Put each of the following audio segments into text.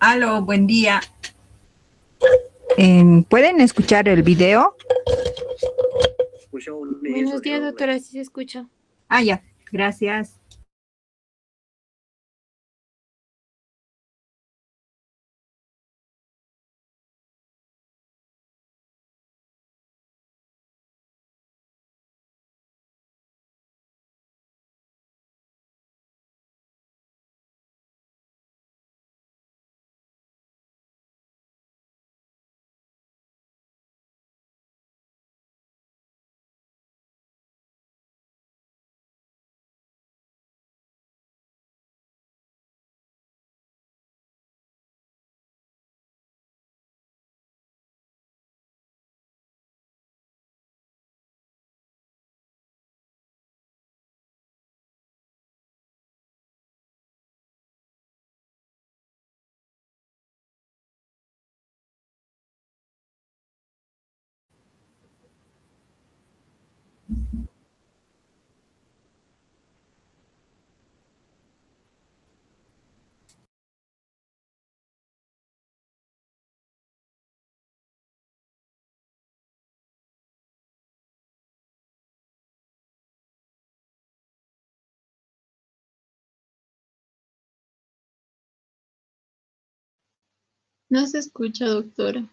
Aló, buen día. ¿Pueden escuchar el video? Buenos días, doctora, sí se escucha. Ah, ya, gracias. No se escucha, doctora.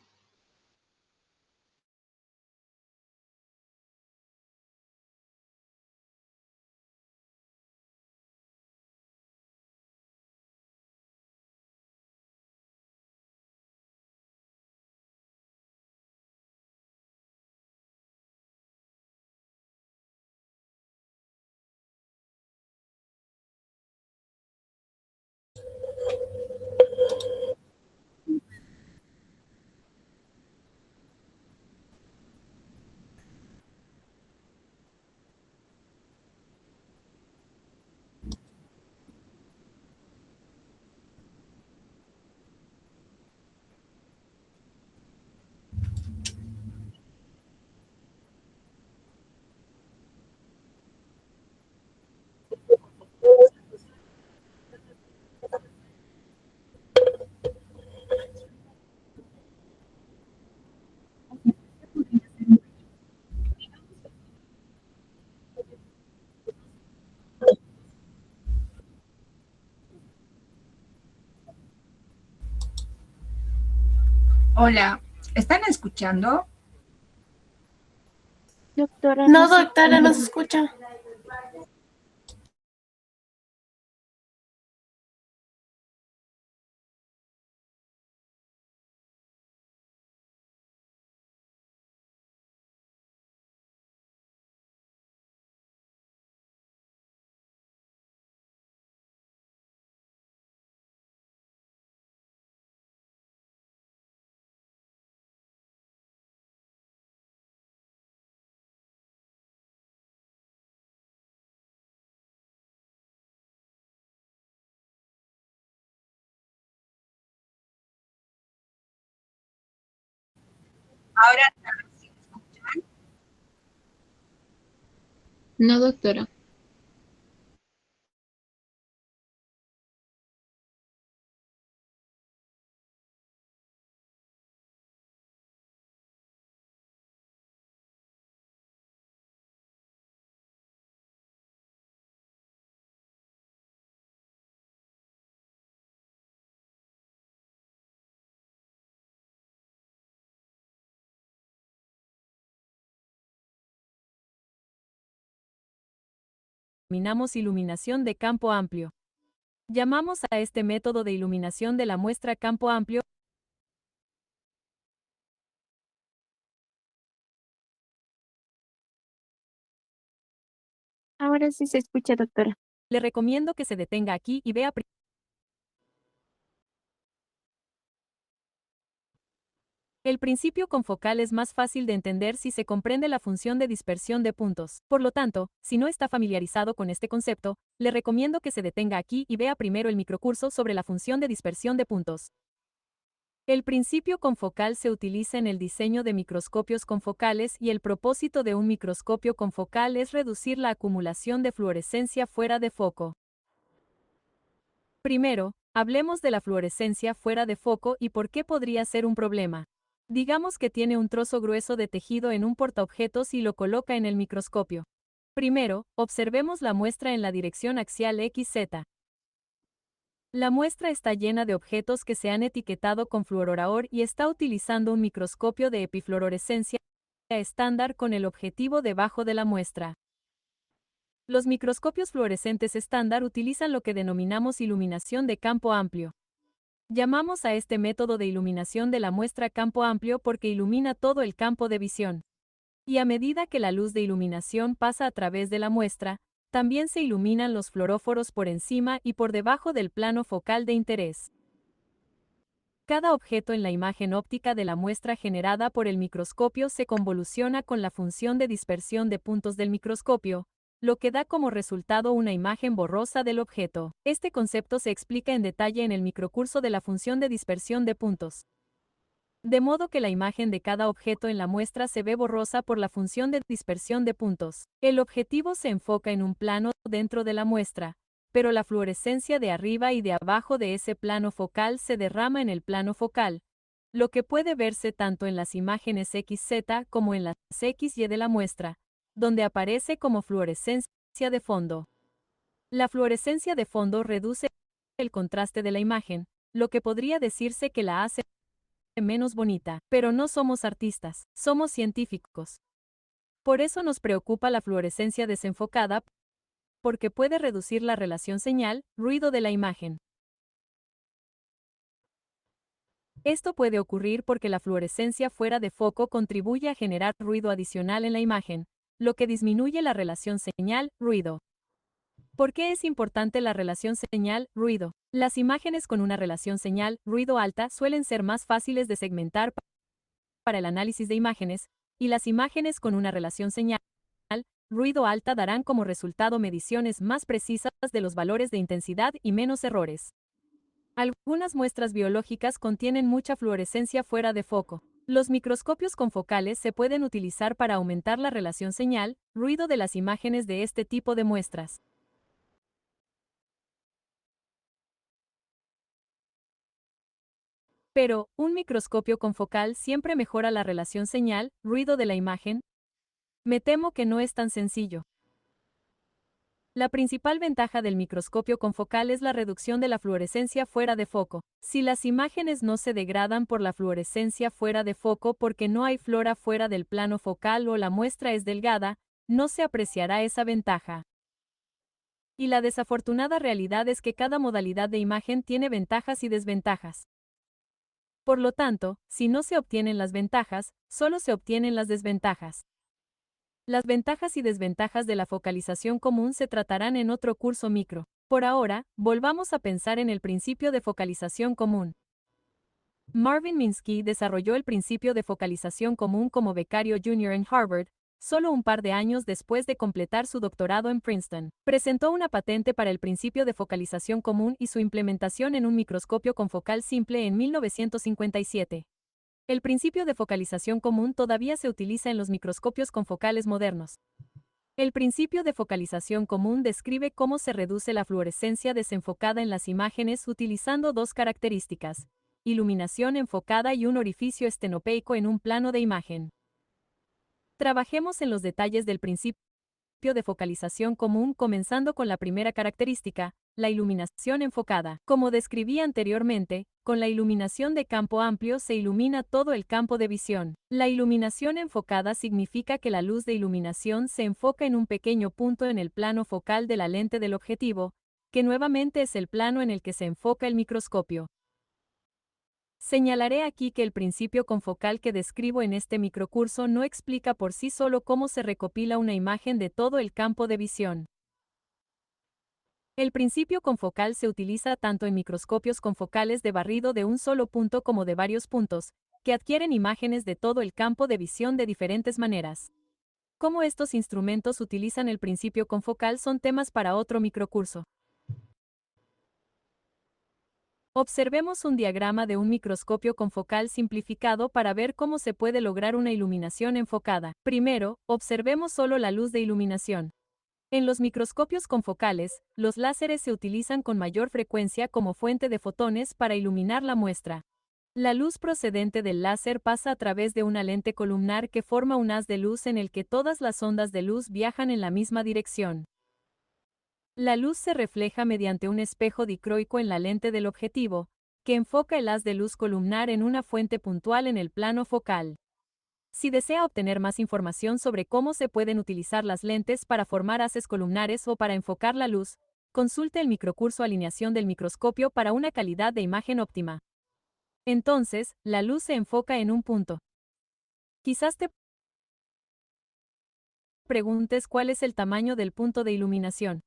Hola, ¿están escuchando? Doctora, No, doctora, no se escucha. Ahora, no, doctora. Denominamos iluminación de campo amplio. Llamamos a este método de iluminación de la muestra campo amplio. Ahora sí se escucha, doctora. Le recomiendo que se detenga aquí y vea. El principio confocal es más fácil de entender si se comprende la función de dispersión de puntos. Por lo tanto, si no está familiarizado con este concepto, le recomiendo que se detenga aquí y vea primero el microcurso sobre la función de dispersión de puntos. El principio confocal se utiliza en el diseño de microscopios confocales y el propósito de un microscopio confocal es reducir la acumulación de fluorescencia fuera de foco. Primero, hablemos de la fluorescencia fuera de foco y por qué podría ser un problema. Digamos que tiene un trozo grueso de tejido en un portaobjetos y lo coloca en el microscopio. Primero, observemos la muestra en la dirección axial XZ. La muestra está llena de objetos que se han etiquetado con fluororaor y está utilizando un microscopio de epifluorescencia estándar con el objetivo debajo de la muestra. Los microscopios fluorescentes estándar utilizan lo que denominamos iluminación de campo amplio. Llamamos a este método de iluminación de la muestra campo amplio porque ilumina todo el campo de visión. Y a medida que la luz de iluminación pasa a través de la muestra, también se iluminan los fluoróforos por encima y por debajo del plano focal de interés. Cada objeto en la imagen óptica de la muestra generada por el microscopio se convoluciona con la función de dispersión de puntos del microscopio, lo que da como resultado una imagen borrosa del objeto. Este concepto se explica en detalle en el microcurso de la función de dispersión de puntos. De modo que la imagen de cada objeto en la muestra se ve borrosa por la función de dispersión de puntos. El objetivo se enfoca en un plano dentro de la muestra, pero la fluorescencia de arriba y de abajo de ese plano focal se derrama en el plano focal, lo que puede verse tanto en las imágenes XZ como en las XY de la muestra, donde aparece como fluorescencia de fondo. La fluorescencia de fondo reduce el contraste de la imagen, lo que podría decirse que la hace menos bonita, pero no somos artistas, somos científicos. Por eso nos preocupa la fluorescencia desenfocada, porque puede reducir la relación señal-ruido de la imagen. Esto puede ocurrir porque la fluorescencia fuera de foco contribuye a generar ruido adicional en la imagen, lo que disminuye la relación señal-ruido. ¿Por qué es importante la relación señal-ruido? Las imágenes con una relación señal-ruido alta suelen ser más fáciles de segmentar para el análisis de imágenes, y las imágenes con una relación señal-ruido alta darán como resultado mediciones más precisas de los valores de intensidad y menos errores. Algunas muestras biológicas contienen mucha fluorescencia fuera de foco. Los microscopios confocales se pueden utilizar para aumentar la relación señal-ruido de las imágenes de este tipo de muestras. Pero, ¿un microscopio confocal siempre mejora la relación señal-ruido de la imagen? Me temo que no es tan sencillo. La principal ventaja del microscopio confocal es la reducción de la fluorescencia fuera de foco. Si las imágenes no se degradan por la fluorescencia fuera de foco porque no hay flora fuera del plano focal o la muestra es delgada, no se apreciará esa ventaja. Y la desafortunada realidad es que cada modalidad de imagen tiene ventajas y desventajas. Por lo tanto, si no se obtienen las ventajas, solo se obtienen las desventajas. Las ventajas y desventajas de la focalización común se tratarán en otro curso micro. Por ahora, volvamos a pensar en el principio de focalización común. Marvin Minsky desarrolló el principio de focalización común como becario junior en Harvard, solo un par de años después de completar su doctorado en Princeton. Presentó una patente para el principio de focalización común y su implementación en un microscopio confocal simple en 1957. El principio de focalización común todavía se utiliza en los microscopios confocales modernos. El principio de focalización común describe cómo se reduce la fluorescencia desenfocada en las imágenes utilizando dos características: iluminación enfocada y un orificio estenopeico en un plano de imagen. Trabajemos en los detalles del principio de focalización común comenzando con la primera característica, la iluminación enfocada. Como describí anteriormente, con la iluminación de campo amplio se ilumina todo el campo de visión. La iluminación enfocada significa que la luz de iluminación se enfoca en un pequeño punto en el plano focal de la lente del objetivo, que nuevamente es el plano en el que se enfoca el microscopio. Señalaré aquí que el principio confocal que describo en este microcurso no explica por sí solo cómo se recopila una imagen de todo el campo de visión. El principio confocal se utiliza tanto en microscopios confocales de barrido de un solo punto como de varios puntos, que adquieren imágenes de todo el campo de visión de diferentes maneras. Cómo estos instrumentos utilizan el principio confocal son temas para otro microcurso. Observemos un diagrama de un microscopio confocal simplificado para ver cómo se puede lograr una iluminación enfocada. Primero, observemos solo la luz de iluminación. En los microscopios confocales, los láseres se utilizan con mayor frecuencia como fuente de fotones para iluminar la muestra. La luz procedente del láser pasa a través de una lente columnar que forma un haz de luz en el que todas las ondas de luz viajan en la misma dirección. La luz se refleja mediante un espejo dicroico en la lente del objetivo, que enfoca el haz de luz columnar en una fuente puntual en el plano focal. Si desea obtener más información sobre cómo se pueden utilizar las lentes para formar haces columnares o para enfocar la luz, consulte el microcurso Alineación del microscopio para una calidad de imagen óptima. Entonces, la luz se enfoca en un punto. Quizás te preguntes cuál es el tamaño del punto de iluminación.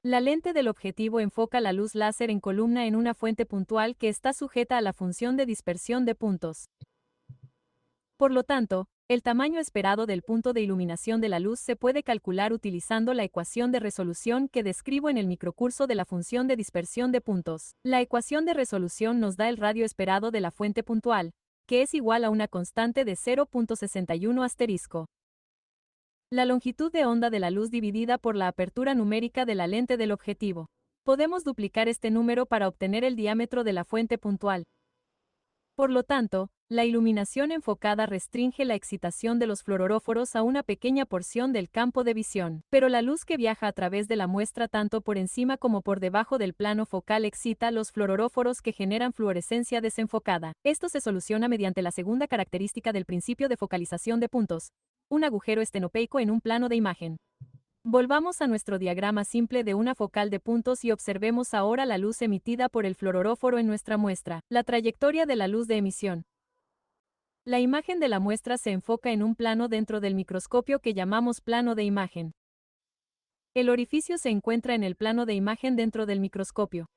La lente del objetivo enfoca la luz láser en columna en una fuente puntual que está sujeta a la función de dispersión de puntos. Por lo tanto, el tamaño esperado del punto de iluminación de la luz se puede calcular utilizando la ecuación de resolución que describo en el microcurso de la función de dispersión de puntos. La ecuación de resolución nos da el radio esperado de la fuente puntual, que es igual a una constante de 0.61 asterisco. La longitud de onda de la luz dividida por la apertura numérica de la lente del objetivo. Podemos duplicar este número para obtener el diámetro de la fuente puntual. Por lo tanto, la iluminación enfocada restringe la excitación de los fluoróforos a una pequeña porción del campo de visión, pero la luz que viaja a través de la muestra tanto por encima como por debajo del plano focal excita los fluoróforos que generan fluorescencia desenfocada. Esto se soluciona mediante la segunda característica del principio de focalización de puntos, un agujero estenopeico en un plano de imagen. Volvamos a nuestro diagrama simple de una focal de puntos y observemos ahora la luz emitida por el fluoróforo en nuestra muestra, la trayectoria de la luz de emisión. La imagen de la muestra se enfoca en un plano dentro del microscopio que llamamos plano de imagen. El orificio se encuentra en el plano de imagen dentro del microscopio.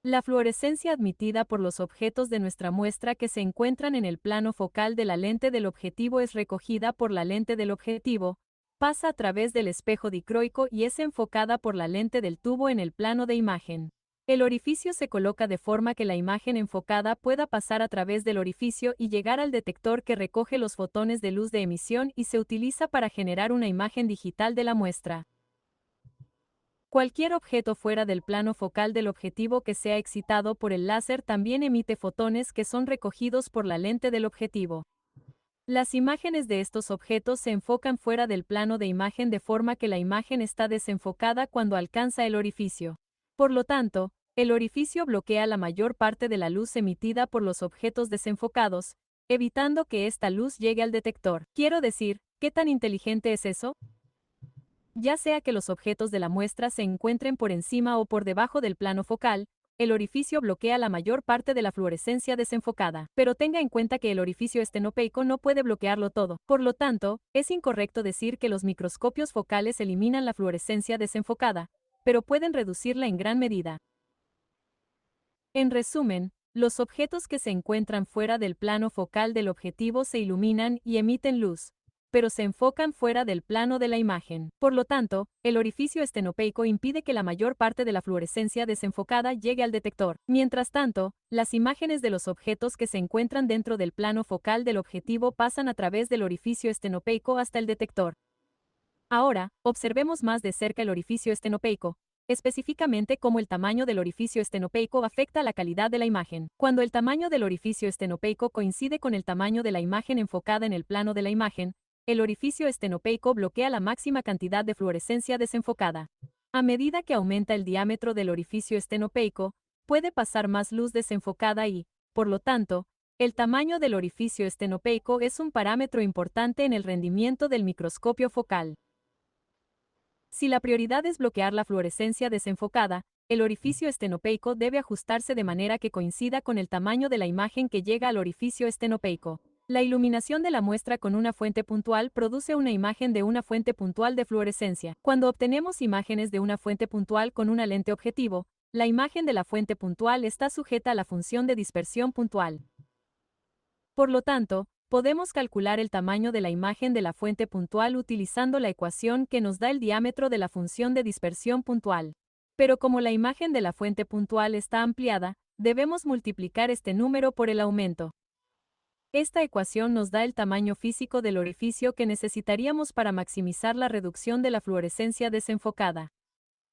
La fluorescencia admitida por los objetos de nuestra muestra que se encuentran en el plano focal de la lente del objetivo es recogida por la lente del objetivo, pasa a través del espejo dicroico y es enfocada por la lente del tubo en el plano de imagen. El orificio se coloca de forma que la imagen enfocada pueda pasar a través del orificio y llegar al detector que recoge los fotones de luz de emisión y se utiliza para generar una imagen digital de la muestra. Cualquier objeto fuera del plano focal del objetivo que sea excitado por el láser también emite fotones que son recogidos por la lente del objetivo. Las imágenes de estos objetos se enfocan fuera del plano de imagen de forma que la imagen está desenfocada cuando alcanza el orificio. Por lo tanto, el orificio bloquea la mayor parte de la luz emitida por los objetos desenfocados, evitando que esta luz llegue al detector. Quiero decir, ¿qué tan inteligente es eso? Ya sea que los objetos de la muestra se encuentren por encima o por debajo del plano focal, el orificio bloquea la mayor parte de la fluorescencia desenfocada. Pero tenga en cuenta que el orificio estenopeico no puede bloquearlo todo. Por lo tanto, es incorrecto decir que los microscopios focales eliminan la fluorescencia desenfocada, pero pueden reducirla en gran medida. En resumen, los objetos que se encuentran fuera del plano focal del objetivo se iluminan y emiten luz, pero se enfocan fuera del plano de la imagen. Por lo tanto, el orificio estenopeico impide que la mayor parte de la fluorescencia desenfocada llegue al detector. Mientras tanto, las imágenes de los objetos que se encuentran dentro del plano focal del objetivo pasan a través del orificio estenopeico hasta el detector. Ahora, observemos más de cerca el orificio estenopeico, específicamente cómo el tamaño del orificio estenopeico afecta la calidad de la imagen. Cuando el tamaño del orificio estenopeico coincide con el tamaño de la imagen enfocada en el plano de la imagen, el orificio estenopeico bloquea la máxima cantidad de fluorescencia desenfocada. A medida que aumenta el diámetro del orificio estenopeico, puede pasar más luz desenfocada y, por lo tanto, el tamaño del orificio estenopeico es un parámetro importante en el rendimiento del microscopio focal. Si la prioridad es bloquear la fluorescencia desenfocada, el orificio estenopeico debe ajustarse de manera que coincida con el tamaño de la imagen que llega al orificio estenopeico. La iluminación de la muestra con una fuente puntual produce una imagen de una fuente puntual de fluorescencia. Cuando obtenemos imágenes de una fuente puntual con una lente objetivo, la imagen de la fuente puntual está sujeta a la función de dispersión puntual. Por lo tanto, podemos calcular el tamaño de la imagen de la fuente puntual utilizando la ecuación que nos da el diámetro de la función de dispersión puntual. Pero como la imagen de la fuente puntual está ampliada, debemos multiplicar este número por el aumento. Esta ecuación nos da el tamaño físico del orificio que necesitaríamos para maximizar la reducción de la fluorescencia desenfocada.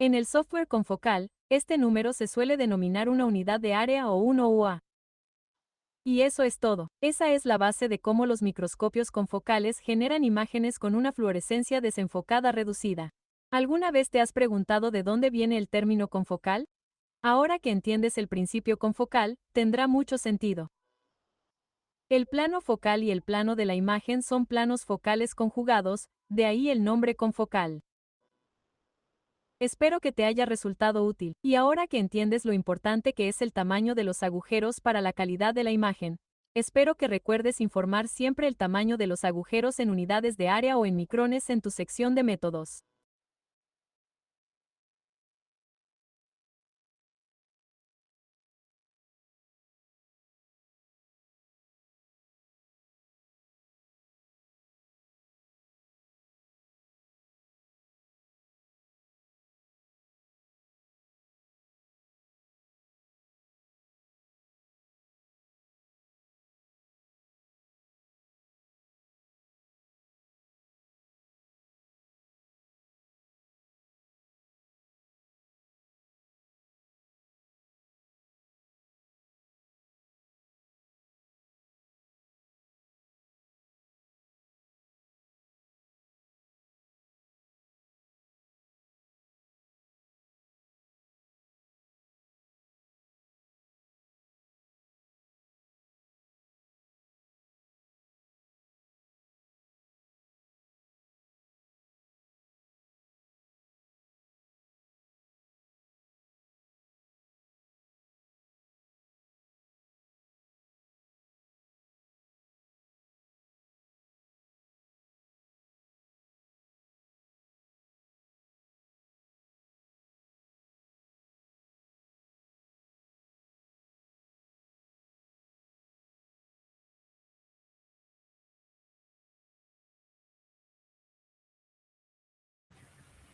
En el software confocal, este número se suele denominar una unidad de área o 1 UA. Y eso es todo. Esa es la base de cómo los microscopios confocales generan imágenes con una fluorescencia desenfocada reducida. ¿Alguna vez te has preguntado de dónde viene el término confocal? Ahora que entiendes el principio confocal, tendrá mucho sentido. El plano focal y el plano de la imagen son planos focales conjugados, de ahí el nombre confocal. Espero que te haya resultado útil, y ahora que entiendes lo importante que es el tamaño de los agujeros para la calidad de la imagen, espero que recuerdes informar siempre el tamaño de los agujeros en unidades de área o en micrones en tu sección de métodos.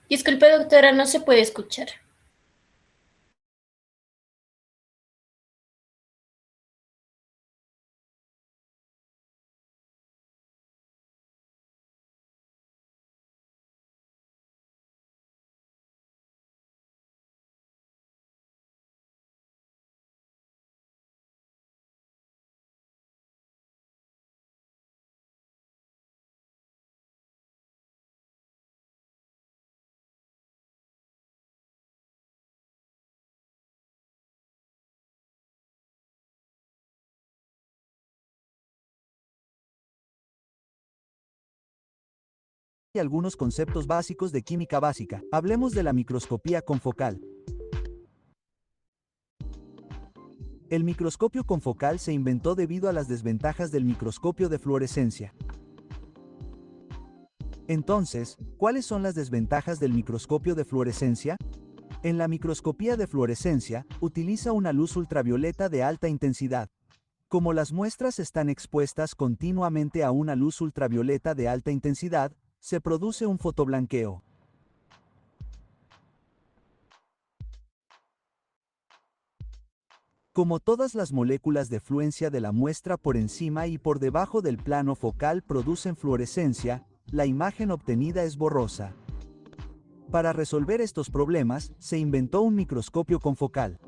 Disculpe, doctora, no se puede escuchar. Y algunos conceptos básicos de química básica. Hablemos de la microscopía confocal. El microscopio confocal se inventó debido a las desventajas del microscopio de fluorescencia. Entonces, ¿cuáles son las desventajas del microscopio de fluorescencia? En la microscopía de fluorescencia, utiliza una luz ultravioleta de alta intensidad. Como las muestras están expuestas continuamente a una luz ultravioleta de alta intensidad, se produce un fotoblanqueo. Como todas las moléculas de fluencia de la muestra por encima y por debajo del plano focal producen fluorescencia, la imagen obtenida es borrosa. Para resolver estos problemas, se inventó un microscopio confocal.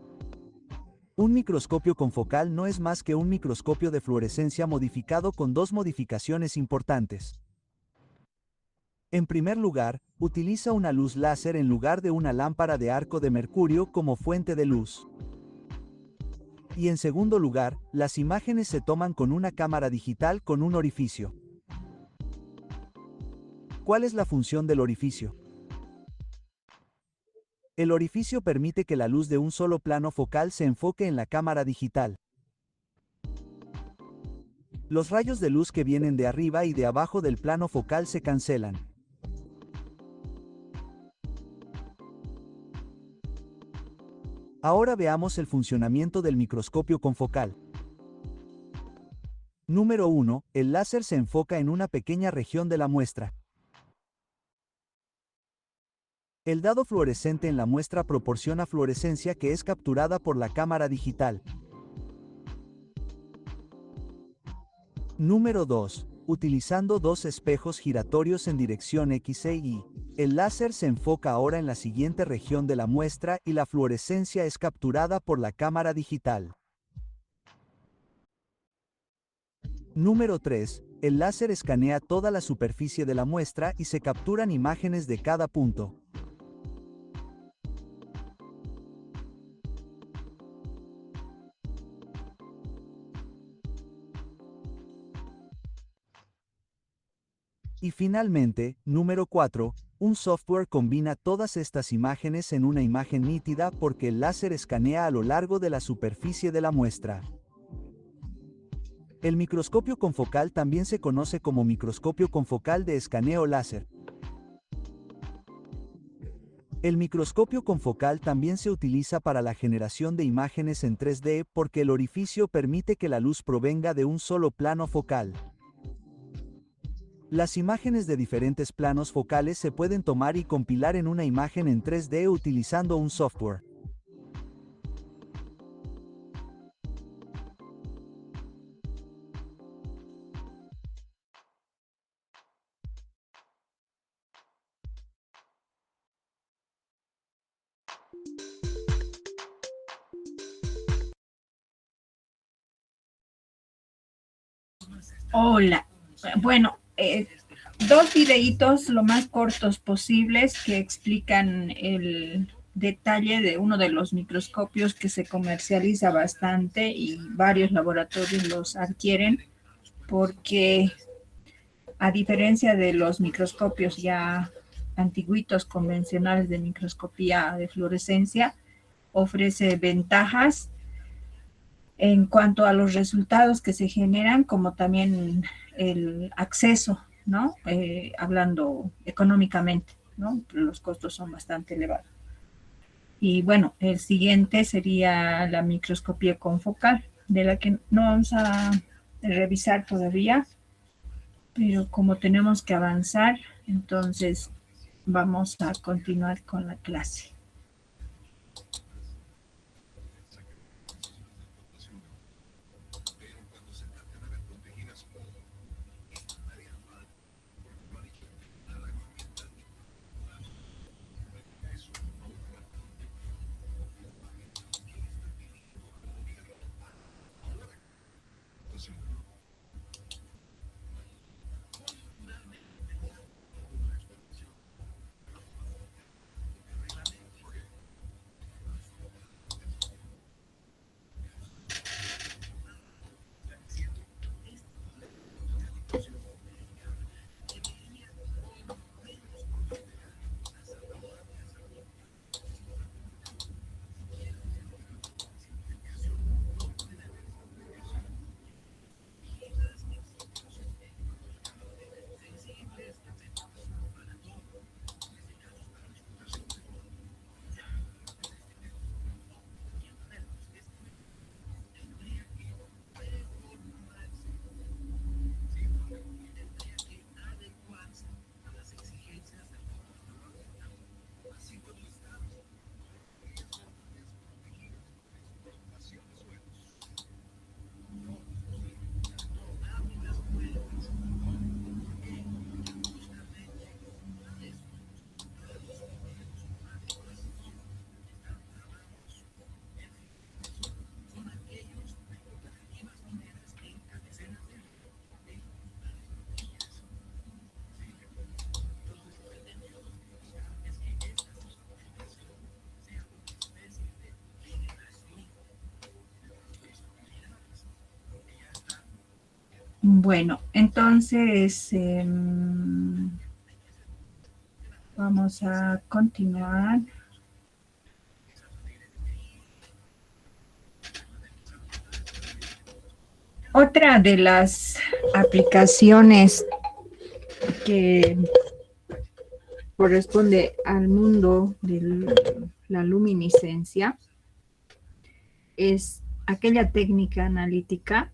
Un microscopio confocal no es más que un microscopio de fluorescencia modificado con dos modificaciones importantes. En primer lugar, utiliza una luz láser en lugar de una lámpara de arco de mercurio como fuente de luz. Y en segundo lugar, las imágenes se toman con una cámara digital con un orificio. ¿Cuál es la función del orificio? El orificio permite que la luz de un solo plano focal se enfoque en la cámara digital. Los rayos de luz que vienen de arriba y de abajo del plano focal se cancelan. Ahora veamos el funcionamiento del microscopio confocal. Número 1. El láser se enfoca en una pequeña región de la muestra. El dado fluorescente en la muestra proporciona fluorescencia que es capturada por la cámara digital. Número 2. Utilizando dos espejos giratorios en dirección X e Y. El láser se enfoca ahora en la siguiente región de la muestra y la fluorescencia es capturada por la cámara digital. Número 3. El láser escanea toda la superficie de la muestra y se capturan imágenes de cada punto. Y finalmente, número 4, un software combina todas estas imágenes en una imagen nítida porque el láser escanea a lo largo de la superficie de la muestra. El microscopio confocal también se conoce como microscopio confocal de escaneo láser. El microscopio confocal también se utiliza para la generación de imágenes en 3D porque el orificio permite que la luz provenga de un solo plano focal. Las imágenes de diferentes planos focales se pueden tomar y compilar en una imagen en 3D utilizando un software. Hola. Bueno, dos videitos lo más cortos posibles que explican el detalle de uno de los microscopios que se comercializa bastante y varios laboratorios los adquieren porque a diferencia de los microscopios ya antiguitos convencionales de microscopía de fluorescencia, ofrece ventajas en cuanto a los resultados que se generan, como también el acceso, ¿no? Hablando económicamente, ¿no? Los costos son bastante elevados. Y bueno, el siguiente sería la microscopía confocal, de la que no vamos a revisar todavía, pero como tenemos que avanzar, entonces vamos a continuar con la clase. Bueno, entonces vamos a continuar. Otra de las aplicaciones que corresponde al mundo de la luminiscencia es aquella técnica analítica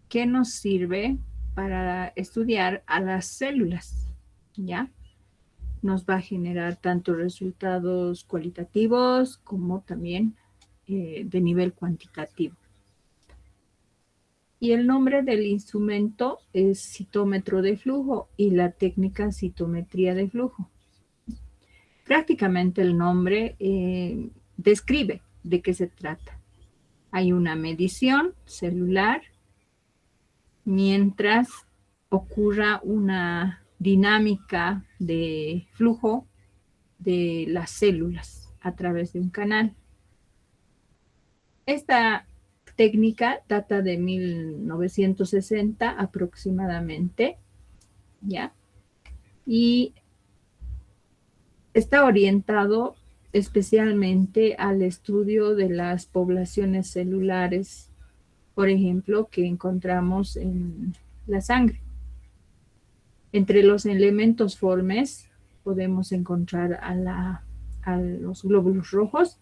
que nos sirve para estudiar a las células, ¿ya? nos va a generar tanto resultados cualitativos como también de nivel cuantitativo. Y el nombre del instrumento es citómetro de flujo y la técnica citometría de flujo. Prácticamente el nombre describe de qué se trata. Hay una medición celular mientras ocurra una dinámica de flujo de las células a través de un canal. Esta técnica data de 1960 aproximadamente, ¿ya? Y está orientado especialmente al estudio de las poblaciones celulares, por ejemplo, que encontramos en la sangre. Entre los elementos formes podemos encontrar a los glóbulos rojos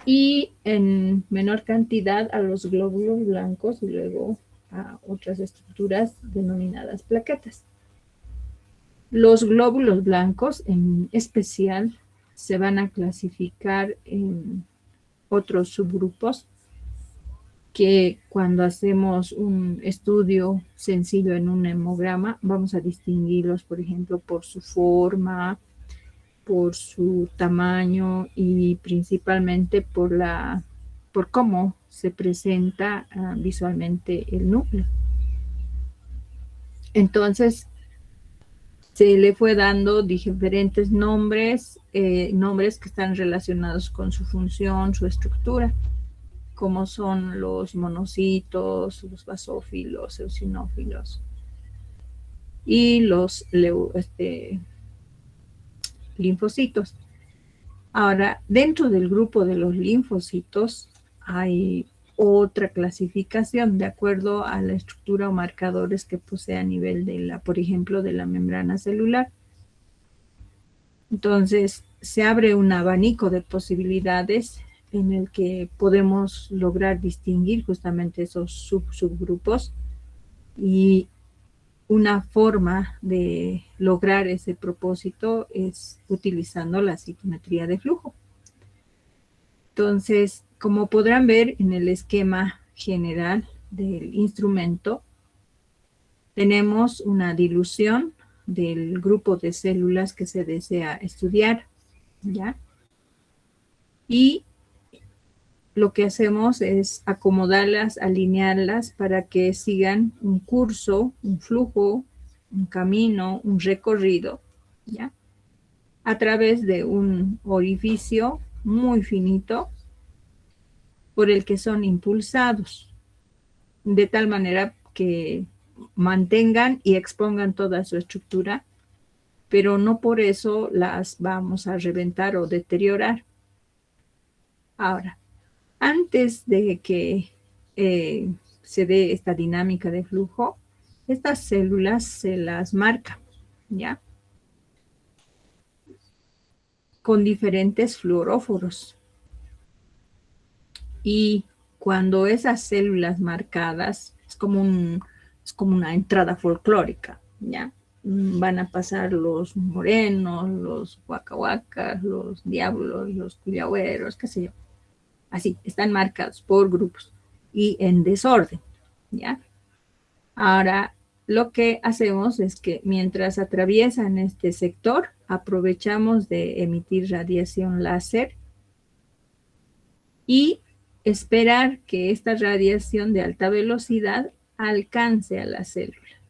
y en menor cantidad a los glóbulos blancos y luego a otras estructuras denominadas plaquetas. Los glóbulos blancos en especial se van a clasificar en otros subgrupos que cuando hacemos un estudio sencillo en un hemograma vamos a distinguirlos, por ejemplo, por su forma, por su tamaño y principalmente por cómo se presenta visualmente el núcleo. Entonces, se le fue dando diferentes nombres, nombres que están relacionados con su función, su estructura, como son los monocitos, los basófilos, eosinófilos y los linfocitos. Ahora, dentro del grupo de los linfocitos hay otra clasificación de acuerdo a la estructura o marcadores que posee a nivel de por ejemplo, de la membrana celular. Entonces, se abre un abanico de posibilidades en el que podemos lograr distinguir justamente esos subgrupos y una forma de lograr ese propósito es utilizando la citometría de flujo. Entonces, como podrán ver en el esquema general del instrumento, tenemos una dilución del grupo de células que se desea estudiar, ¿ya? Y lo que hacemos es acomodarlas, alinearlas para que sigan un curso, un flujo, un camino, un recorrido, ¿ya? A través de un orificio muy finito por el que son impulsados, de tal manera que mantengan y expongan toda su estructura, pero no por eso las vamos a reventar o deteriorar. Ahora, antes de que se dé esta dinámica de flujo, estas células se las marca, ¿ya? Con diferentes fluoróforos. Y cuando esas células marcadas, es como una entrada folclórica, ¿ya? Van a pasar los morenos, los huacahuacas, los diablos, los cuyagüeros, qué sé yo. Así, están marcados por grupos y en desorden, ¿ya? Ahora, lo que hacemos es que mientras atraviesan este sector, aprovechamos de emitir radiación láser y esperar que esta radiación de alta velocidad alcance a la célula.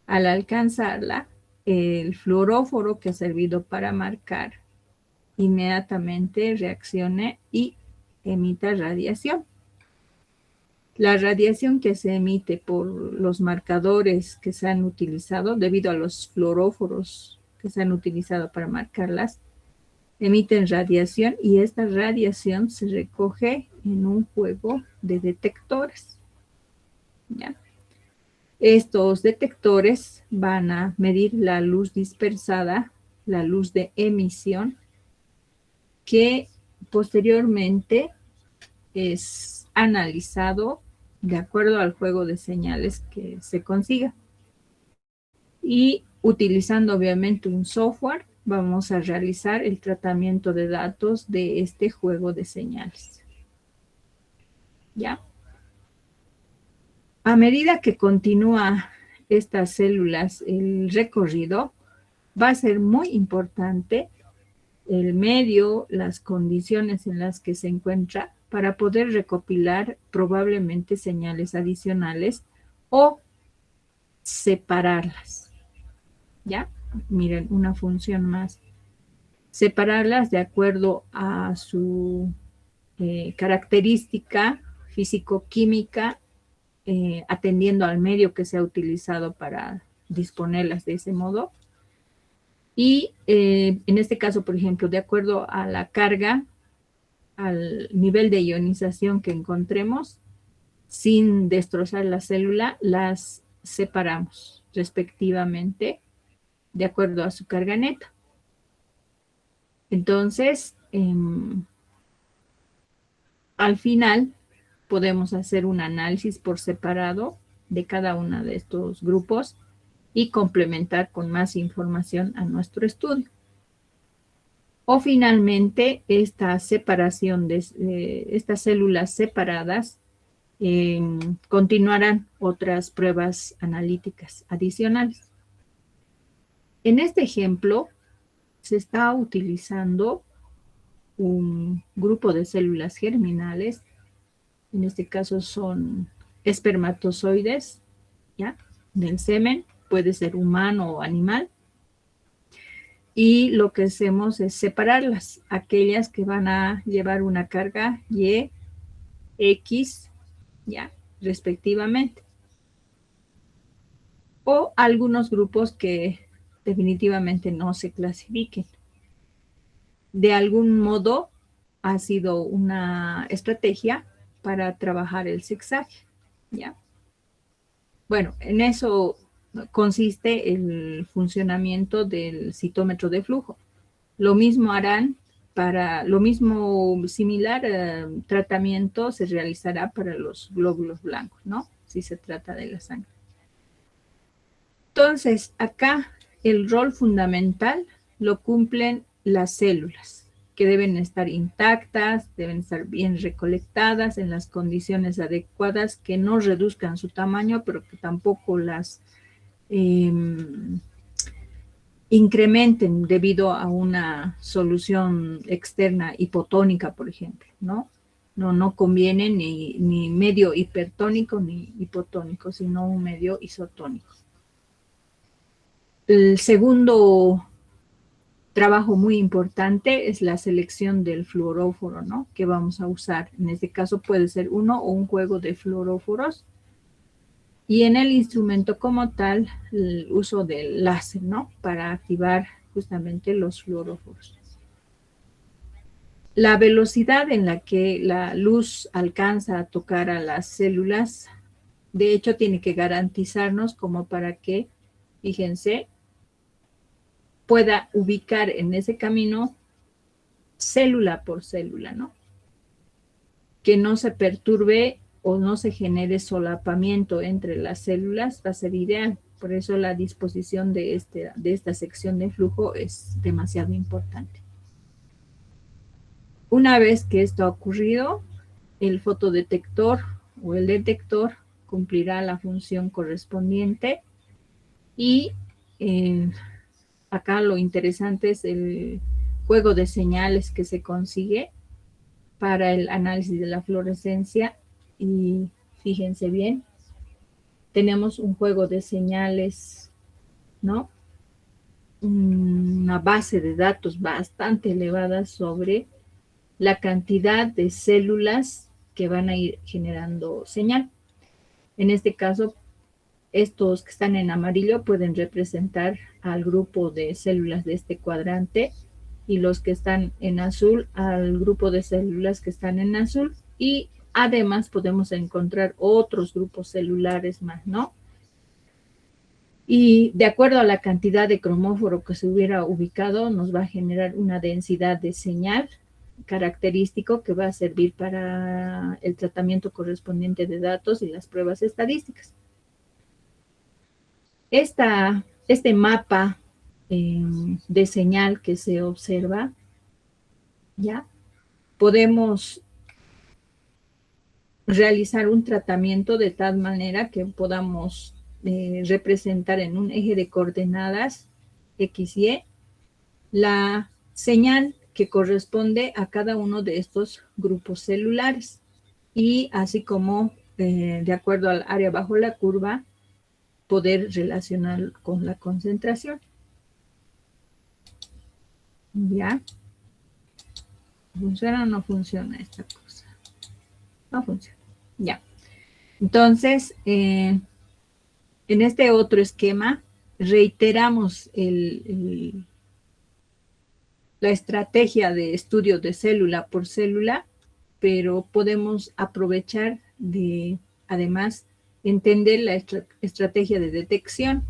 Al alcanzarla, el fluoróforo que ha servido para marcar inmediatamente reaccione y emita radiación. La radiación que se emite por los marcadores que se han utilizado, debido a los fluoróforos que se han utilizado para marcarlas, emiten radiación y esta radiación se recoge en un juego de detectores, ¿ya? Estos detectores van a medir la luz dispersada, la luz de emisión, que posteriormente es analizado de acuerdo al juego de señales que se consiga. y utilizando obviamente un software vamos a realizar el tratamiento de datos de este juego de señales. ¿Ya? A medida que continúa estas células el recorrido, va a ser muy importante el medio, las condiciones en las que se encuentra para poder recopilar probablemente señales adicionales o separarlas. ¿Ya? Miren, una función más. Separarlas de acuerdo a su característica físico-química, atendiendo al medio que se ha utilizado para disponerlas de ese modo. Y en este caso, por ejemplo, de acuerdo a la carga, al nivel de ionización que encontremos, sin destrozar la célula, las separamos respectivamente de acuerdo a su carga neta. Entonces, al final podemos hacer un análisis por separado de cada uno de estos grupos y complementar con más información a nuestro estudio. O finalmente, esta separación de estas células separadas continuarán otras pruebas analíticas adicionales. En este ejemplo, se está utilizando un grupo de células germinales. En este caso son espermatozoides, ¿ya? Del semen, puede ser humano o animal. Y lo que hacemos es separarlas, aquellas que van a llevar una carga Y, X, ¿ya? Respectivamente. O algunos grupos que definitivamente no se clasifiquen. De algún modo ha sido una estrategia para trabajar el zigzag, ¿ya? Bueno, en eso consiste el funcionamiento del citómetro de flujo. Lo mismo harán lo mismo similar tratamiento se realizará para los glóbulos blancos, ¿no? Si se trata de la sangre. Entonces, acá el rol fundamental lo cumplen las células, que deben estar intactas, deben estar bien recolectadas en las condiciones adecuadas, que no reduzcan su tamaño, pero que tampoco las incrementen debido a una solución externa hipotónica, por ejemplo, ¿no? No conviene ni medio hipertónico ni hipotónico, sino un medio isotónico. El segundo trabajo muy importante es la selección del fluoróforo, ¿no? Que vamos a usar. En este caso puede ser uno o un juego de fluoróforos. Y en el instrumento como tal, el uso del láser, ¿no? Para activar justamente los fluoróforos. La velocidad en la que la luz alcanza a tocar a las células, de hecho, tiene que garantizarnos como para que, fíjense, pueda ubicar en ese camino célula por célula, ¿no? Que no se perturbe o no se genere solapamiento entre las células va a ser ideal. Por eso la disposición de esta sección de flujo es demasiado importante. Una vez que esto ha ocurrido, el fotodetector o el detector cumplirá la función correspondiente y acá lo interesante es el juego de señales que se consigue para el análisis de la fluorescencia. Y fíjense bien, tenemos un juego de señales, ¿no? Una base de datos bastante elevada sobre la cantidad de células que van a ir generando señal. En este caso, estos que están en amarillo pueden representar al grupo de células de este cuadrante y los que están en azul al grupo de células que están en azul, y además podemos encontrar otros grupos celulares más, ¿no? Y de acuerdo a la cantidad de cromóforo que se hubiera ubicado, nos va a generar una densidad de señal característico que va a servir para el tratamiento correspondiente de datos y las pruebas estadísticas. Esta este mapa de señal que se observa, ¿ya? Podemos realizar un tratamiento de tal manera que podamos representar en un eje de coordenadas X, Y la señal que corresponde a cada uno de estos grupos celulares y así como de acuerdo al área bajo la curva poder relacionar con la concentración. ¿Ya? ¿Funciona o no funciona esta cosa? No funciona. Ya. Entonces, en este otro esquema, reiteramos la estrategia de estudio de célula por célula, pero podemos aprovechar de, además, entender la estrategia de detección.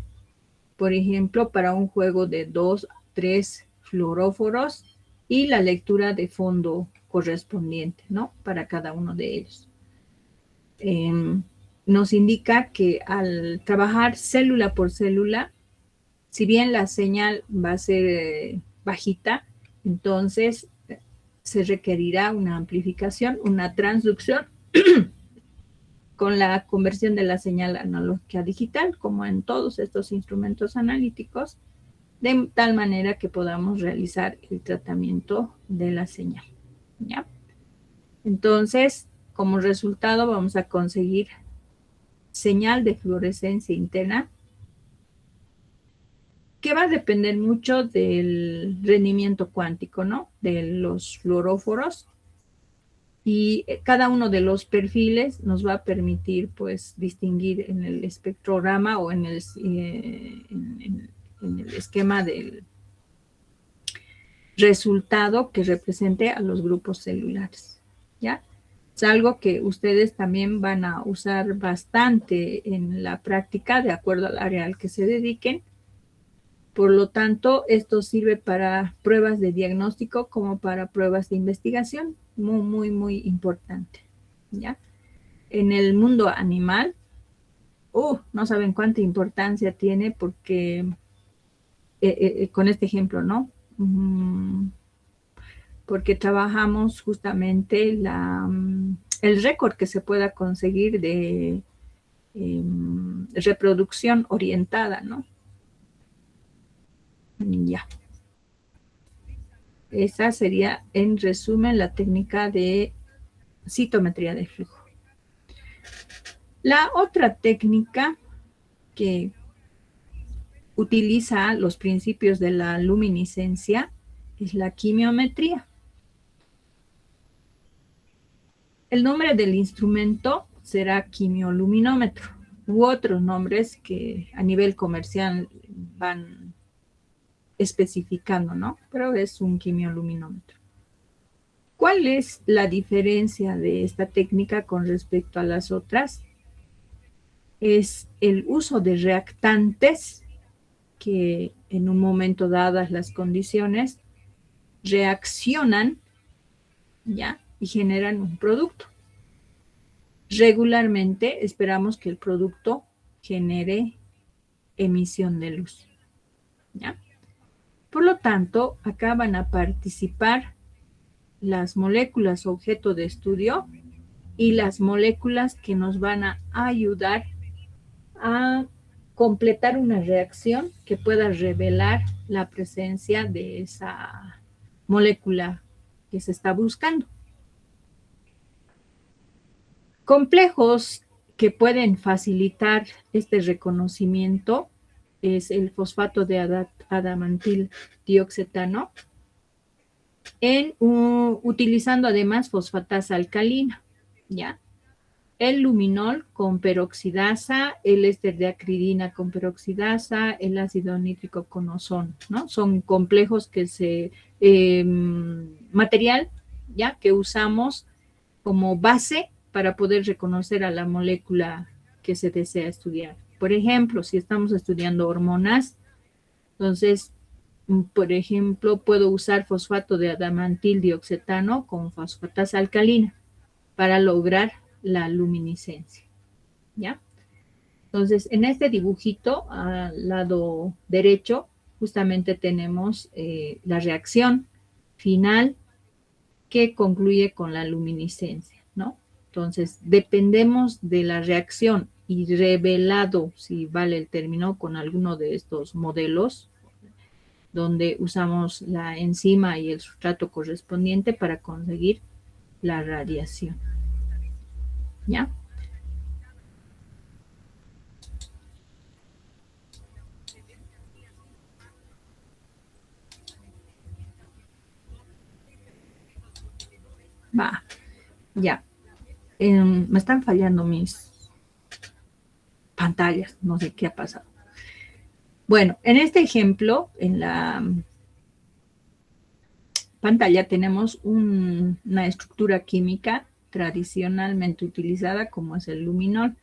Por ejemplo, para un juego de 2, 3 fluoróforos y la lectura de fondo correspondiente, ¿no? Para cada uno de ellos. Nos indica que al trabajar célula por célula, si bien la señal va a ser bajita, entonces se requerirá una amplificación, una transducción con la conversión de la señal analógica a digital, como en todos estos instrumentos analíticos, de tal manera que podamos realizar el tratamiento de la señal, ¿ya? Entonces, como resultado vamos a conseguir señal de fluorescencia interna que va a depender mucho del rendimiento cuántico, ¿no? De los fluoróforos. Y cada uno de los perfiles nos va a permitir, pues, distinguir en el espectrograma o en el esquema del resultado que represente a los grupos celulares, ¿ya? Es algo que ustedes también van a usar bastante en la práctica, de acuerdo al área al que se dediquen. Por lo tanto, esto sirve para pruebas de diagnóstico como para pruebas de investigación. Muy, muy, muy importante, ¿ya? En el mundo animal, no saben cuánta importancia tiene porque, con este ejemplo, ¿no? Porque trabajamos justamente el récord que se pueda conseguir de reproducción orientada, ¿no? Ya. Esa sería, en resumen, la técnica de citometría de flujo. La otra técnica que utiliza los principios de la luminiscencia es la quimiometría. El nombre del instrumento será quimioluminómetro u otros nombres que a nivel comercial van especificando, ¿no? Pero es un quimioluminómetro. ¿Cuál es la diferencia de esta técnica con respecto a las otras? Es el uso de reactantes que en un momento dadas las condiciones reaccionan, ¿ya? Y generan un producto. Regularmente esperamos que el producto genere emisión de luz, ¿ya? Por lo tanto, acá van a participar las moléculas objeto de estudio y las moléculas que nos van a ayudar a completar una reacción que pueda revelar la presencia de esa molécula que se está buscando. Complejos que pueden facilitar este reconocimiento es el fosfato de adamantil dioxetano, utilizando además fosfatasa alcalina, ¿ya? El luminol con peroxidasa, el éster de acridina con peroxidasa, el ácido nítrico con ozono, ¿no? Son complejos que material, ¿ya? Que usamos como base para poder reconocer a la molécula que se desea estudiar. Por ejemplo, si estamos estudiando hormonas, entonces, por ejemplo, puedo usar fosfato de adamantil dioxetano con fosfatasa alcalina para lograr la luminiscencia, ¿ya? Entonces, en este dibujito, al lado derecho, justamente tenemos la reacción final que concluye con la luminiscencia, ¿no? Entonces, dependemos de la reacción y revelado, si vale el término, con alguno de estos modelos, donde usamos la enzima y el sustrato correspondiente para conseguir la radiación. ¿Ya? Va, ya. Me están fallando mis pantallas, no sé qué ha pasado. Bueno, en este ejemplo, en la pantalla tenemos una estructura química tradicionalmente utilizada como es el luminol.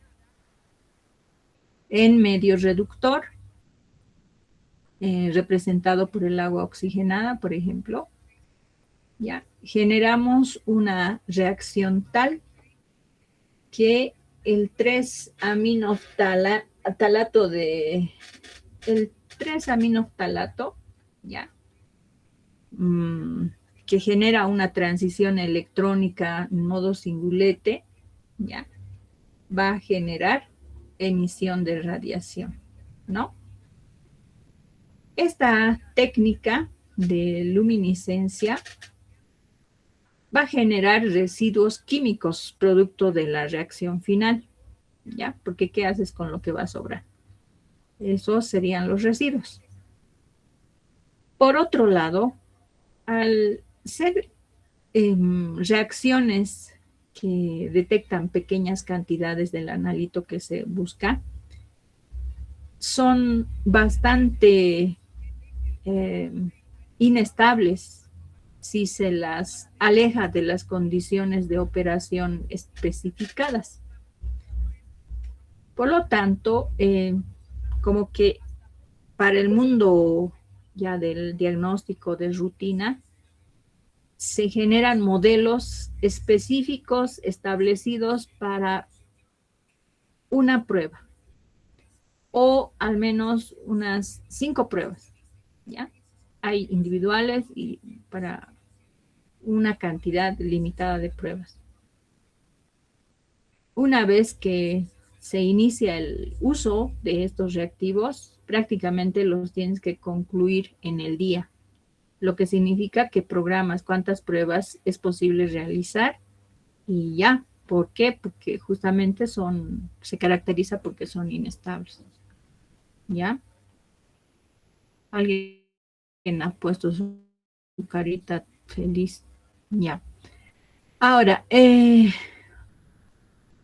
En medio reductor, representado por el agua oxigenada, por ejemplo, ya generamos una reacción tal que el 3-aminoftalato el 3-aminoftalato, ya, que genera una transición electrónica en modo singulete, ya, va a generar emisión de radiación, ¿no? Esta técnica de luminiscencia va a generar residuos químicos producto de la reacción final, ¿ya? Porque ¿qué haces con lo que va a sobrar? Esos serían los residuos. Por otro lado, al ser reacciones que detectan pequeñas cantidades del analito que se busca, son bastante inestables si se las aleja de las condiciones de operación especificadas. Por lo tanto, como que para el mundo ya del diagnóstico de rutina, se generan modelos específicos establecidos para una prueba o al menos unas 5 pruebas, ¿ya? Hay individuales y para una cantidad limitada de pruebas. Una vez que se inicia el uso de estos reactivos, prácticamente los tienes que concluir en el día, lo que significa que programas cuántas pruebas es posible realizar y ya. ¿Por qué? Porque justamente se caracteriza porque son inestables. ¿Ya? Alguien ha puesto su carita feliz. Ya. Ahora, en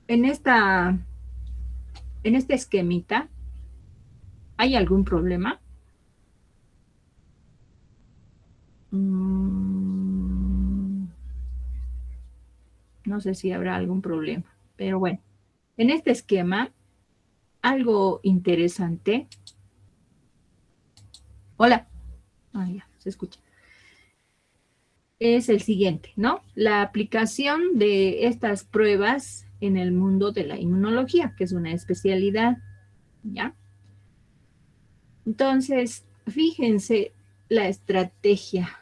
este esquemita, ¿hay algún problema? No sé si habrá algún problema, pero bueno, en este esquema, algo interesante. Hola. Ya, se escucha. Es el siguiente, ¿no? La aplicación de estas pruebas en el mundo de la inmunología, que es una especialidad, ¿ya? Entonces, fíjense la estrategia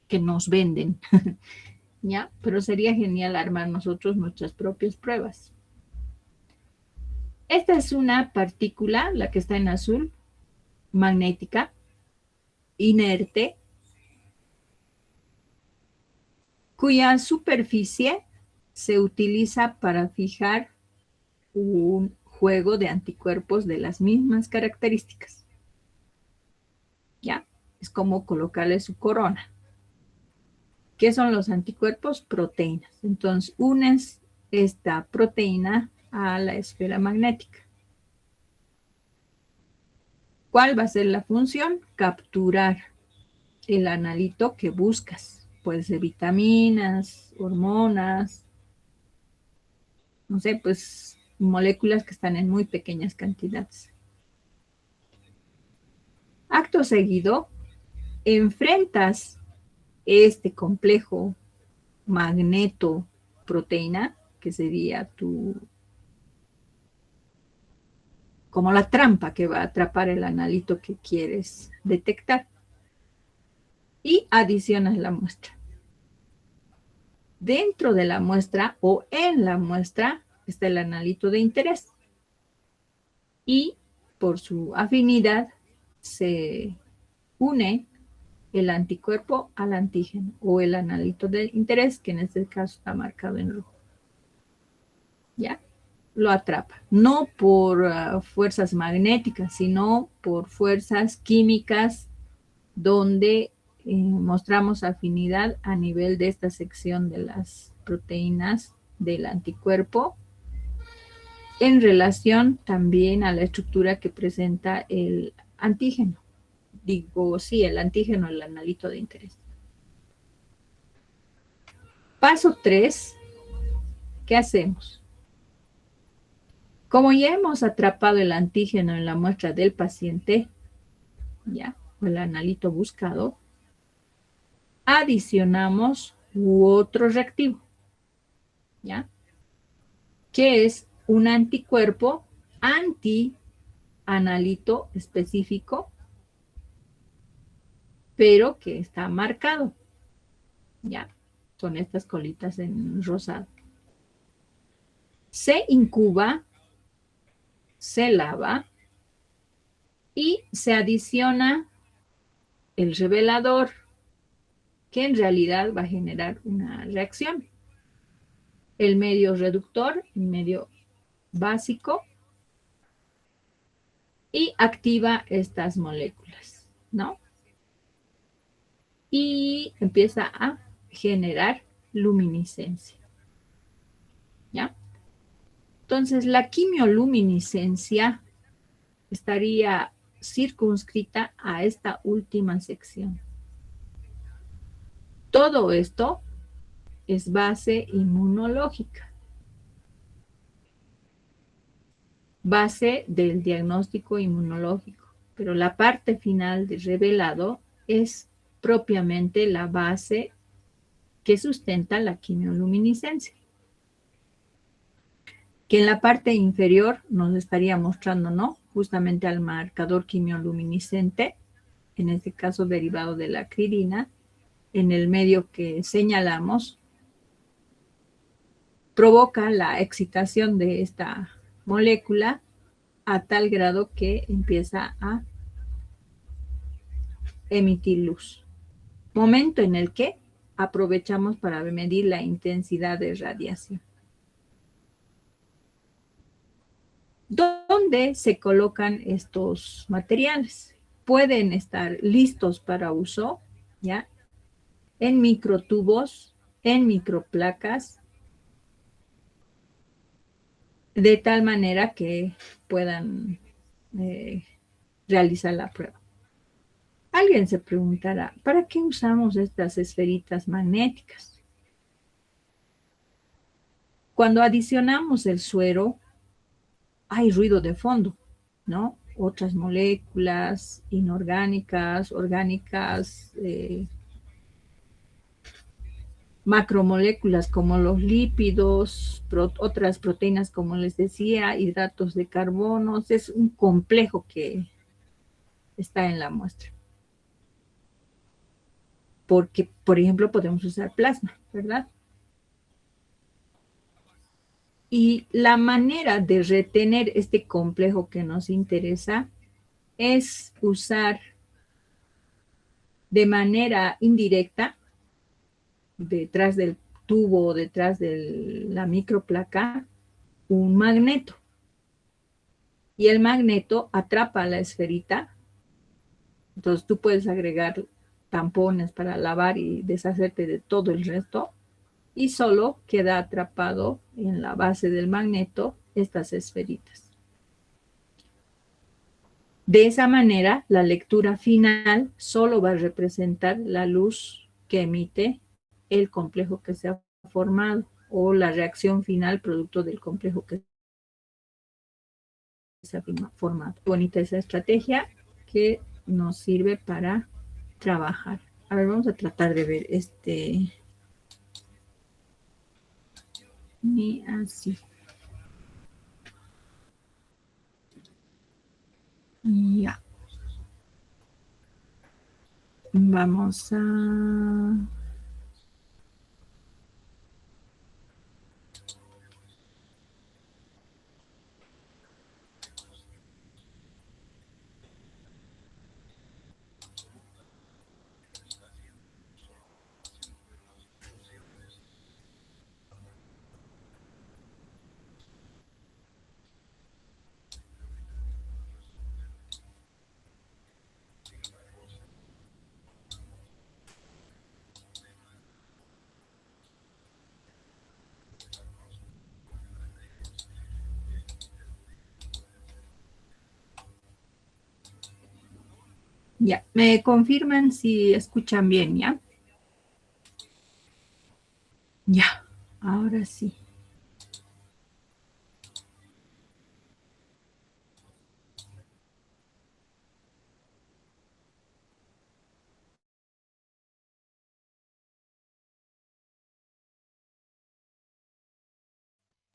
que nos venden, ¿ya? Pero sería genial armar nosotros nuestras propias pruebas. Esta es una partícula, la que está en azul, magnética, inerte, cuya superficie se utiliza para fijar un juego de anticuerpos de las mismas características. ¿Ya? Es como colocarle su corona. ¿Qué son los anticuerpos? Proteínas. Entonces, unes esta proteína a la esfera magnética. ¿Cuál va a ser la función? Capturar el analito que buscas. Puede ser vitaminas, hormonas, no sé, pues moléculas que están en muy pequeñas cantidades. Acto seguido, enfrentas este complejo magneto-proteína, que sería tu como la trampa que va a atrapar el analito que quieres detectar. Y adicionas la muestra. Dentro de la muestra o en la muestra está el analito de interés. Y por su afinidad se une el anticuerpo al antígeno o el analito de interés, que en este caso está marcado en rojo. ¿Ya? Lo atrapa. No por fuerzas magnéticas, sino por fuerzas químicas donde mostramos afinidad a nivel de esta sección de las proteínas del anticuerpo en relación también a la estructura que presenta el antígeno. Digo, sí, el antígeno, el analito de interés. Paso 3, ¿qué hacemos? Como ya hemos atrapado el antígeno en la muestra del paciente, ¿ya? O el analito buscado, adicionamos otro reactivo, ¿ya? Que es un anticuerpo anti-analito específico, pero que está marcado, ¿ya? Son estas colitas en rosado. Se incuba, se lava y se adiciona el revelador, que en realidad va a generar una reacción. El medio reductor, el medio básico, y activa estas moléculas, ¿no? Y empieza a generar luminiscencia, ¿ya? Entonces, la quimioluminiscencia estaría circunscrita a esta última sección. Todo esto es base inmunológica, base del diagnóstico inmunológico, pero la parte final de revelado es propiamente la base que sustenta la quimioluminiscencia, que en la parte inferior nos estaría mostrando, ¿no? Justamente al marcador quimioluminiscente, en este caso derivado de la acridina, en el medio que señalamos, provoca la excitación de esta molécula a tal grado que empieza a emitir luz. Momento en el que aprovechamos para medir la intensidad de radiación. ¿Dónde se colocan estos materiales? Pueden estar listos para uso, ¿ya? En microtubos, en microplacas, de tal manera que puedan realizar la prueba. Alguien se preguntará, ¿para qué usamos estas esferitas magnéticas? Cuando adicionamos el suero, hay ruido de fondo, ¿no? Otras moléculas inorgánicas, orgánicas, macromoléculas como los lípidos, otras proteínas como les decía, hidratos de carbono. Es un complejo que está en la muestra. Porque, por ejemplo, podemos usar plasma, ¿verdad? Y la manera de retener este complejo que nos interesa es usar de manera indirecta, detrás del tubo, detrás de la microplaca, un magneto. Y el magneto atrapa la esferita. Entonces tú puedes agregar tampones para lavar y deshacerte de todo el resto. Y solo queda atrapado en la base del magneto estas esferitas. De esa manera, la lectura final solo va a representar la luz que emite el complejo que se ha formado o la reacción final producto del complejo que se ha formado. Bonita esa estrategia que nos sirve para trabajar. A ver, vamos a tratar de ver y así. Ya. Vamos a... Ya, me confirman si escuchan bien, ¿ya? Ya, ahora sí.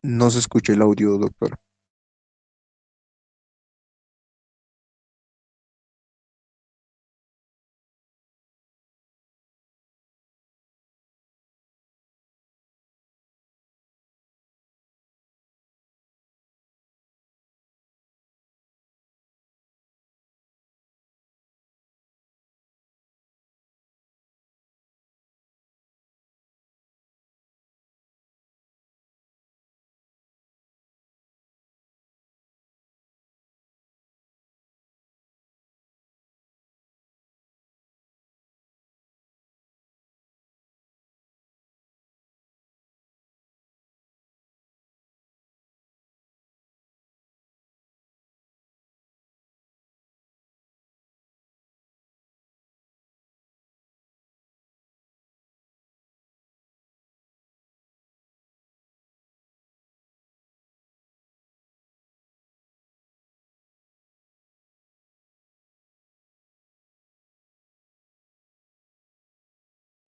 No se escucha el audio, doctor.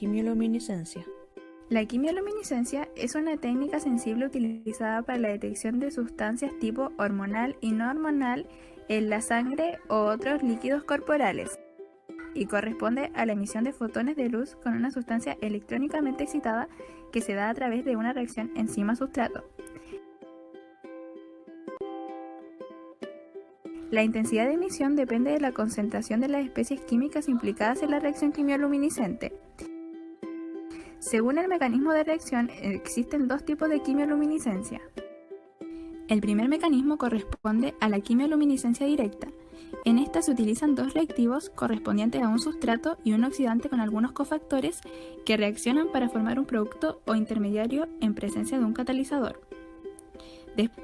Quimioluminiscencia. La quimioluminiscencia es una técnica sensible utilizada para la detección de sustancias tipo hormonal y no hormonal en la sangre o otros líquidos corporales y corresponde a la emisión de fotones de luz con una sustancia electrónicamente excitada que se da a través de una reacción enzima-sustrato. La intensidad de emisión depende de la concentración de las especies químicas implicadas en la reacción quimioluminiscente. Según el mecanismo de reacción, existen dos tipos de quimioluminiscencia. El primer mecanismo corresponde a la quimioluminiscencia directa. En esta se utilizan dos reactivos correspondientes a un sustrato y un oxidante con algunos cofactores que reaccionan para formar un producto o intermediario en presencia de un catalizador.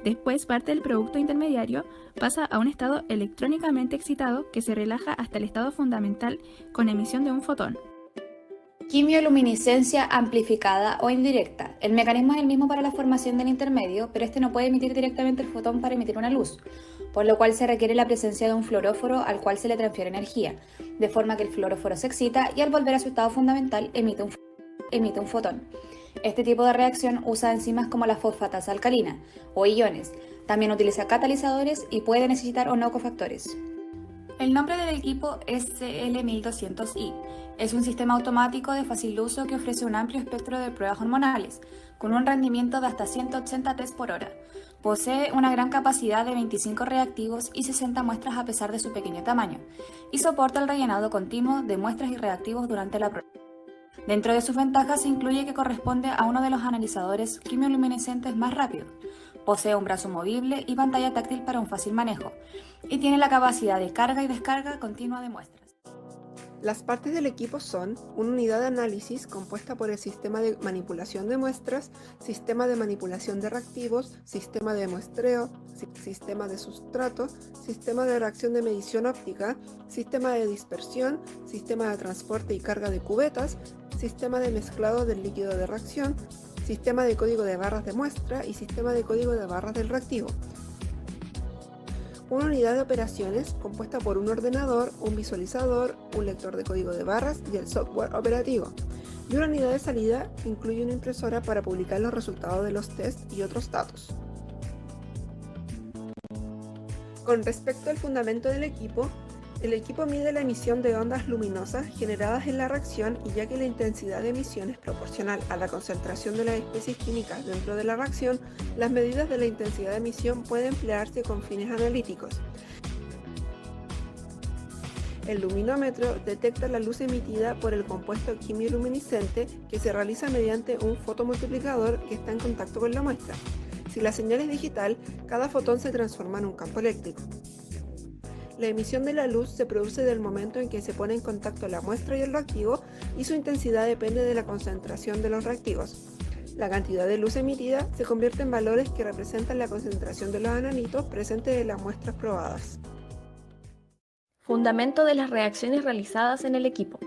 Después, parte del producto intermediario pasa a un estado electrónicamente excitado que se relaja hasta el estado fundamental con emisión de un fotón. Quimioluminiscencia amplificada o indirecta. El mecanismo es el mismo para la formación del intermedio, pero este no puede emitir directamente el fotón para emitir una luz, por lo cual se requiere la presencia de un fluoróforo al cual se le transfiere energía, de forma que el fluoróforo se excita y al volver a su estado fundamental emite un fotón. Este tipo de reacción usa enzimas como la fosfatasa alcalina o iones. También utiliza catalizadores y puede necesitar o no cofactores. El nombre del equipo es CL1200i. Es un sistema automático de fácil uso que ofrece un amplio espectro de pruebas hormonales, con un rendimiento de hasta 180 test por hora. Posee una gran capacidad de 25 reactivos y 60 muestras a pesar de su pequeño tamaño, y soporta el rellenado continuo de muestras y reactivos durante la prueba. Dentro de sus ventajas se incluye que corresponde a uno de los analizadores quimioluminescentes más rápidos. Posee un brazo movible y pantalla táctil para un fácil manejo, y tiene la capacidad de carga y descarga continua de muestras. Las partes del equipo son una unidad de análisis compuesta por el sistema de manipulación de muestras, sistema de manipulación de reactivos, sistema de muestreo, sistema de sustrato, sistema de reacción de medición óptica, sistema de dispersión, sistema de transporte y carga de cubetas, sistema de mezclado del líquido de reacción, sistema de código de barras de muestra y sistema de código de barras del reactivo. Una unidad de operaciones compuesta por un ordenador, un visualizador, un lector de código de barras y el software operativo. Y una unidad de salida incluye una impresora para publicar los resultados de los tests y otros datos. Con respecto al fundamento del equipo, el equipo mide la emisión de ondas luminosas generadas en la reacción y ya que la intensidad de emisión es proporcional a la concentración de las especies químicas dentro de la reacción, las medidas de la intensidad de emisión pueden emplearse con fines analíticos. El luminómetro detecta la luz emitida por el compuesto quimioluminiscente que se realiza mediante un fotomultiplicador que está en contacto con la muestra. Si la señal es digital, cada fotón se transforma en un campo eléctrico. La emisión de la luz se produce del momento en que se pone en contacto la muestra y el reactivo y su intensidad depende de la concentración de los reactivos. La cantidad de luz emitida se convierte en valores que representan la concentración de los analitos presentes en las muestras probadas. Fundamento de las reacciones realizadas en el equipo.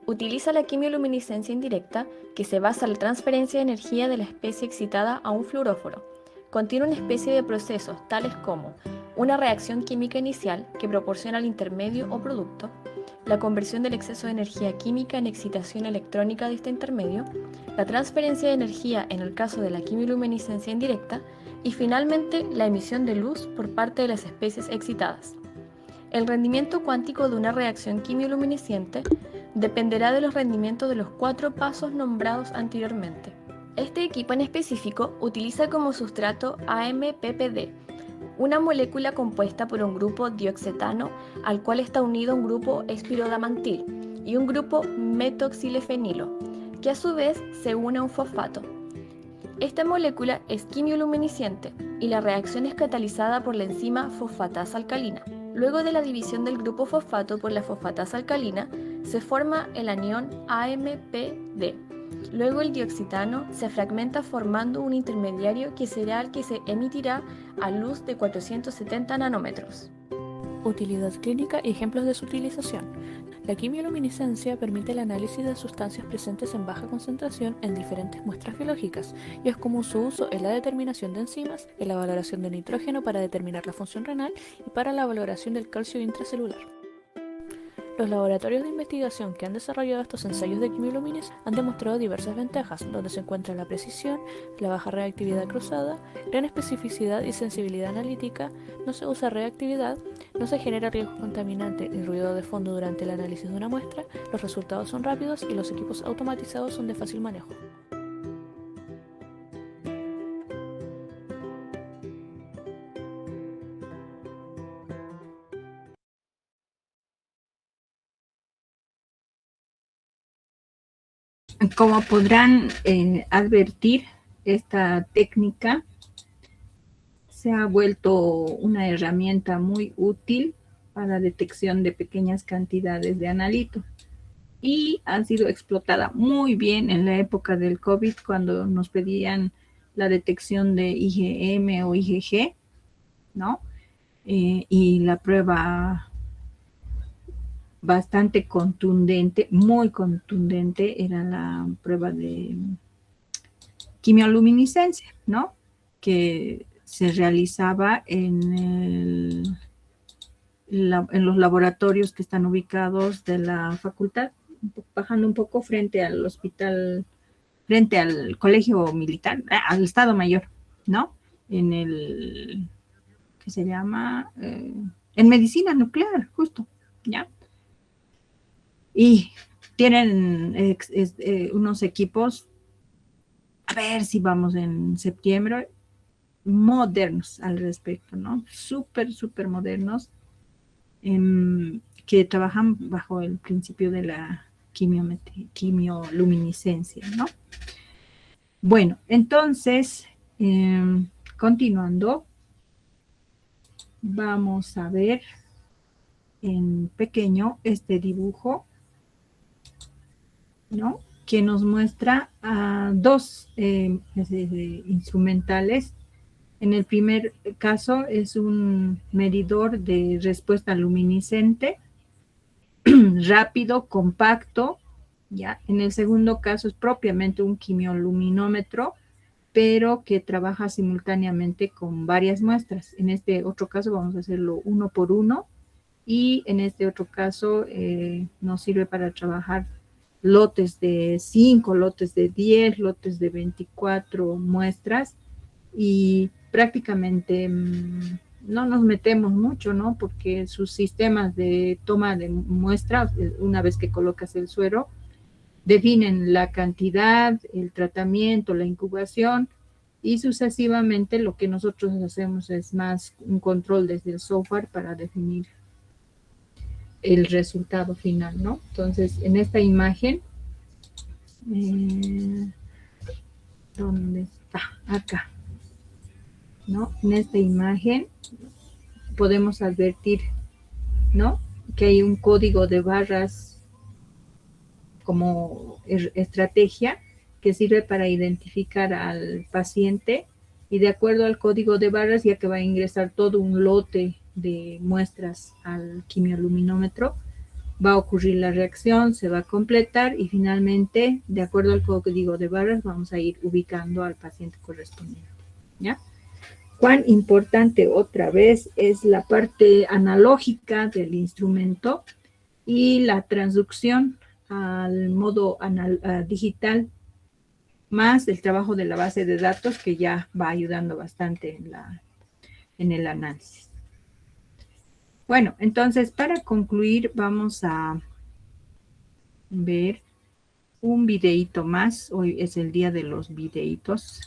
Utiliza la quimioluminiscencia indirecta, que se basa en la transferencia de energía de la especie excitada a un fluoróforo. Contiene una especie de procesos tales como una reacción química inicial que proporciona el intermedio o producto, la conversión del exceso de energía química en excitación electrónica de este intermedio, la transferencia de energía en el caso de la quimioluminiscencia indirecta y finalmente la emisión de luz por parte de las especies excitadas. El rendimiento cuántico de una reacción quimioluminiscente dependerá de los rendimientos de los 4 pasos nombrados anteriormente. Este equipo en específico utiliza como sustrato AMPPD, una molécula compuesta por un grupo dioxetano al cual está unido un grupo espirodamantil y un grupo metoxilefenilo, que a su vez se une a un fosfato. Esta molécula es quimioluminiscente y la reacción es catalizada por la enzima fosfatasa alcalina. Luego de la división del grupo fosfato por la fosfatasa alcalina, se forma el anión AMPD. Luego el dioxetano se fragmenta formando un intermediario que será el que se emitirá a luz de 470 nanómetros. Utilidad clínica y ejemplos de su utilización. La quimioluminiscencia permite el análisis de sustancias presentes en baja concentración en diferentes muestras biológicas y es común su uso en la determinación de enzimas, en la valoración de nitrógeno para determinar la función renal y para la valoración del calcio intracelular. Los laboratorios de investigación que han desarrollado estos ensayos de quimioluminiscencia han demostrado diversas ventajas, donde se encuentra la precisión, la baja reactividad cruzada, gran especificidad y sensibilidad analítica, no se usa reactividad, no se genera riesgo contaminante ni ruido de fondo durante el análisis de una muestra, los resultados son rápidos y los equipos automatizados son de fácil manejo. Como podrán advertir, esta técnica se ha vuelto una herramienta muy útil para detección de pequeñas cantidades de analito y ha sido explotada muy bien en la época del COVID cuando nos pedían la detección de IgM o IgG, ¿no? Y la prueba bastante contundente, muy contundente, era la prueba de quimioluminiscencia, ¿no? Que se realizaba en los laboratorios que están ubicados de la facultad, bajando un poco frente al hospital, frente al colegio militar, al Estado Mayor, ¿no? En el, ¿qué se llama? En medicina nuclear, justo, ¿ya? Y tienen unos equipos, a ver si vamos en septiembre, modernos al respecto, ¿no? Súper, súper modernos, que trabajan bajo el principio de la quimioluminiscencia, ¿no? Bueno, entonces, continuando, vamos a ver en pequeño este dibujo, ¿no? Que nos muestra dos instrumentales. En el primer caso es un medidor de respuesta luminiscente, rápido, compacto, ¿ya? En el segundo caso es propiamente un quimioluminómetro, pero que trabaja simultáneamente con varias muestras. En este otro caso vamos a hacerlo 1 por 1 y en este otro caso nos sirve para trabajar lotes de 5, lotes de 10, lotes de 24 muestras y prácticamente no nos metemos mucho, ¿no? Porque sus sistemas de toma de muestra, una vez que colocas el suero, definen la cantidad, el tratamiento, la incubación, y sucesivamente lo que nosotros hacemos es más un control desde el software para definir el resultado final, ¿no? Entonces, en esta imagen, ¿dónde está? Acá, ¿no? En esta imagen podemos advertir, ¿no? Que hay un código de barras como estrategia que sirve para identificar al paciente, y de acuerdo al código de barras, ya que va a ingresar todo un lote de muestras al quimioluminómetro, va a ocurrir la reacción, se va a completar y finalmente, de acuerdo al código de barras, vamos a ir ubicando al paciente correspondiente, ¿ya? Cuán importante otra vez es la parte analógica del instrumento y la transducción al modo digital, más el trabajo de la base de datos, que ya va ayudando bastante en el análisis. Bueno, entonces para concluir vamos a ver un videíto más. Hoy es el día de los videitos,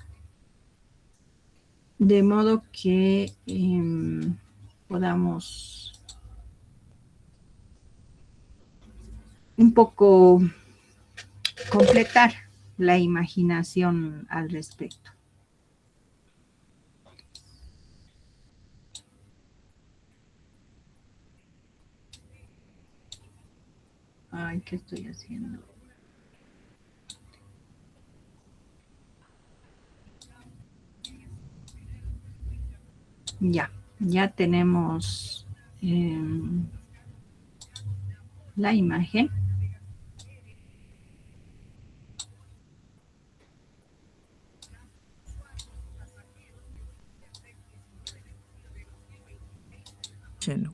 de modo que podamos un poco completar la imaginación al respecto. Ay, ¿qué estoy haciendo? Ya tenemos la imagen.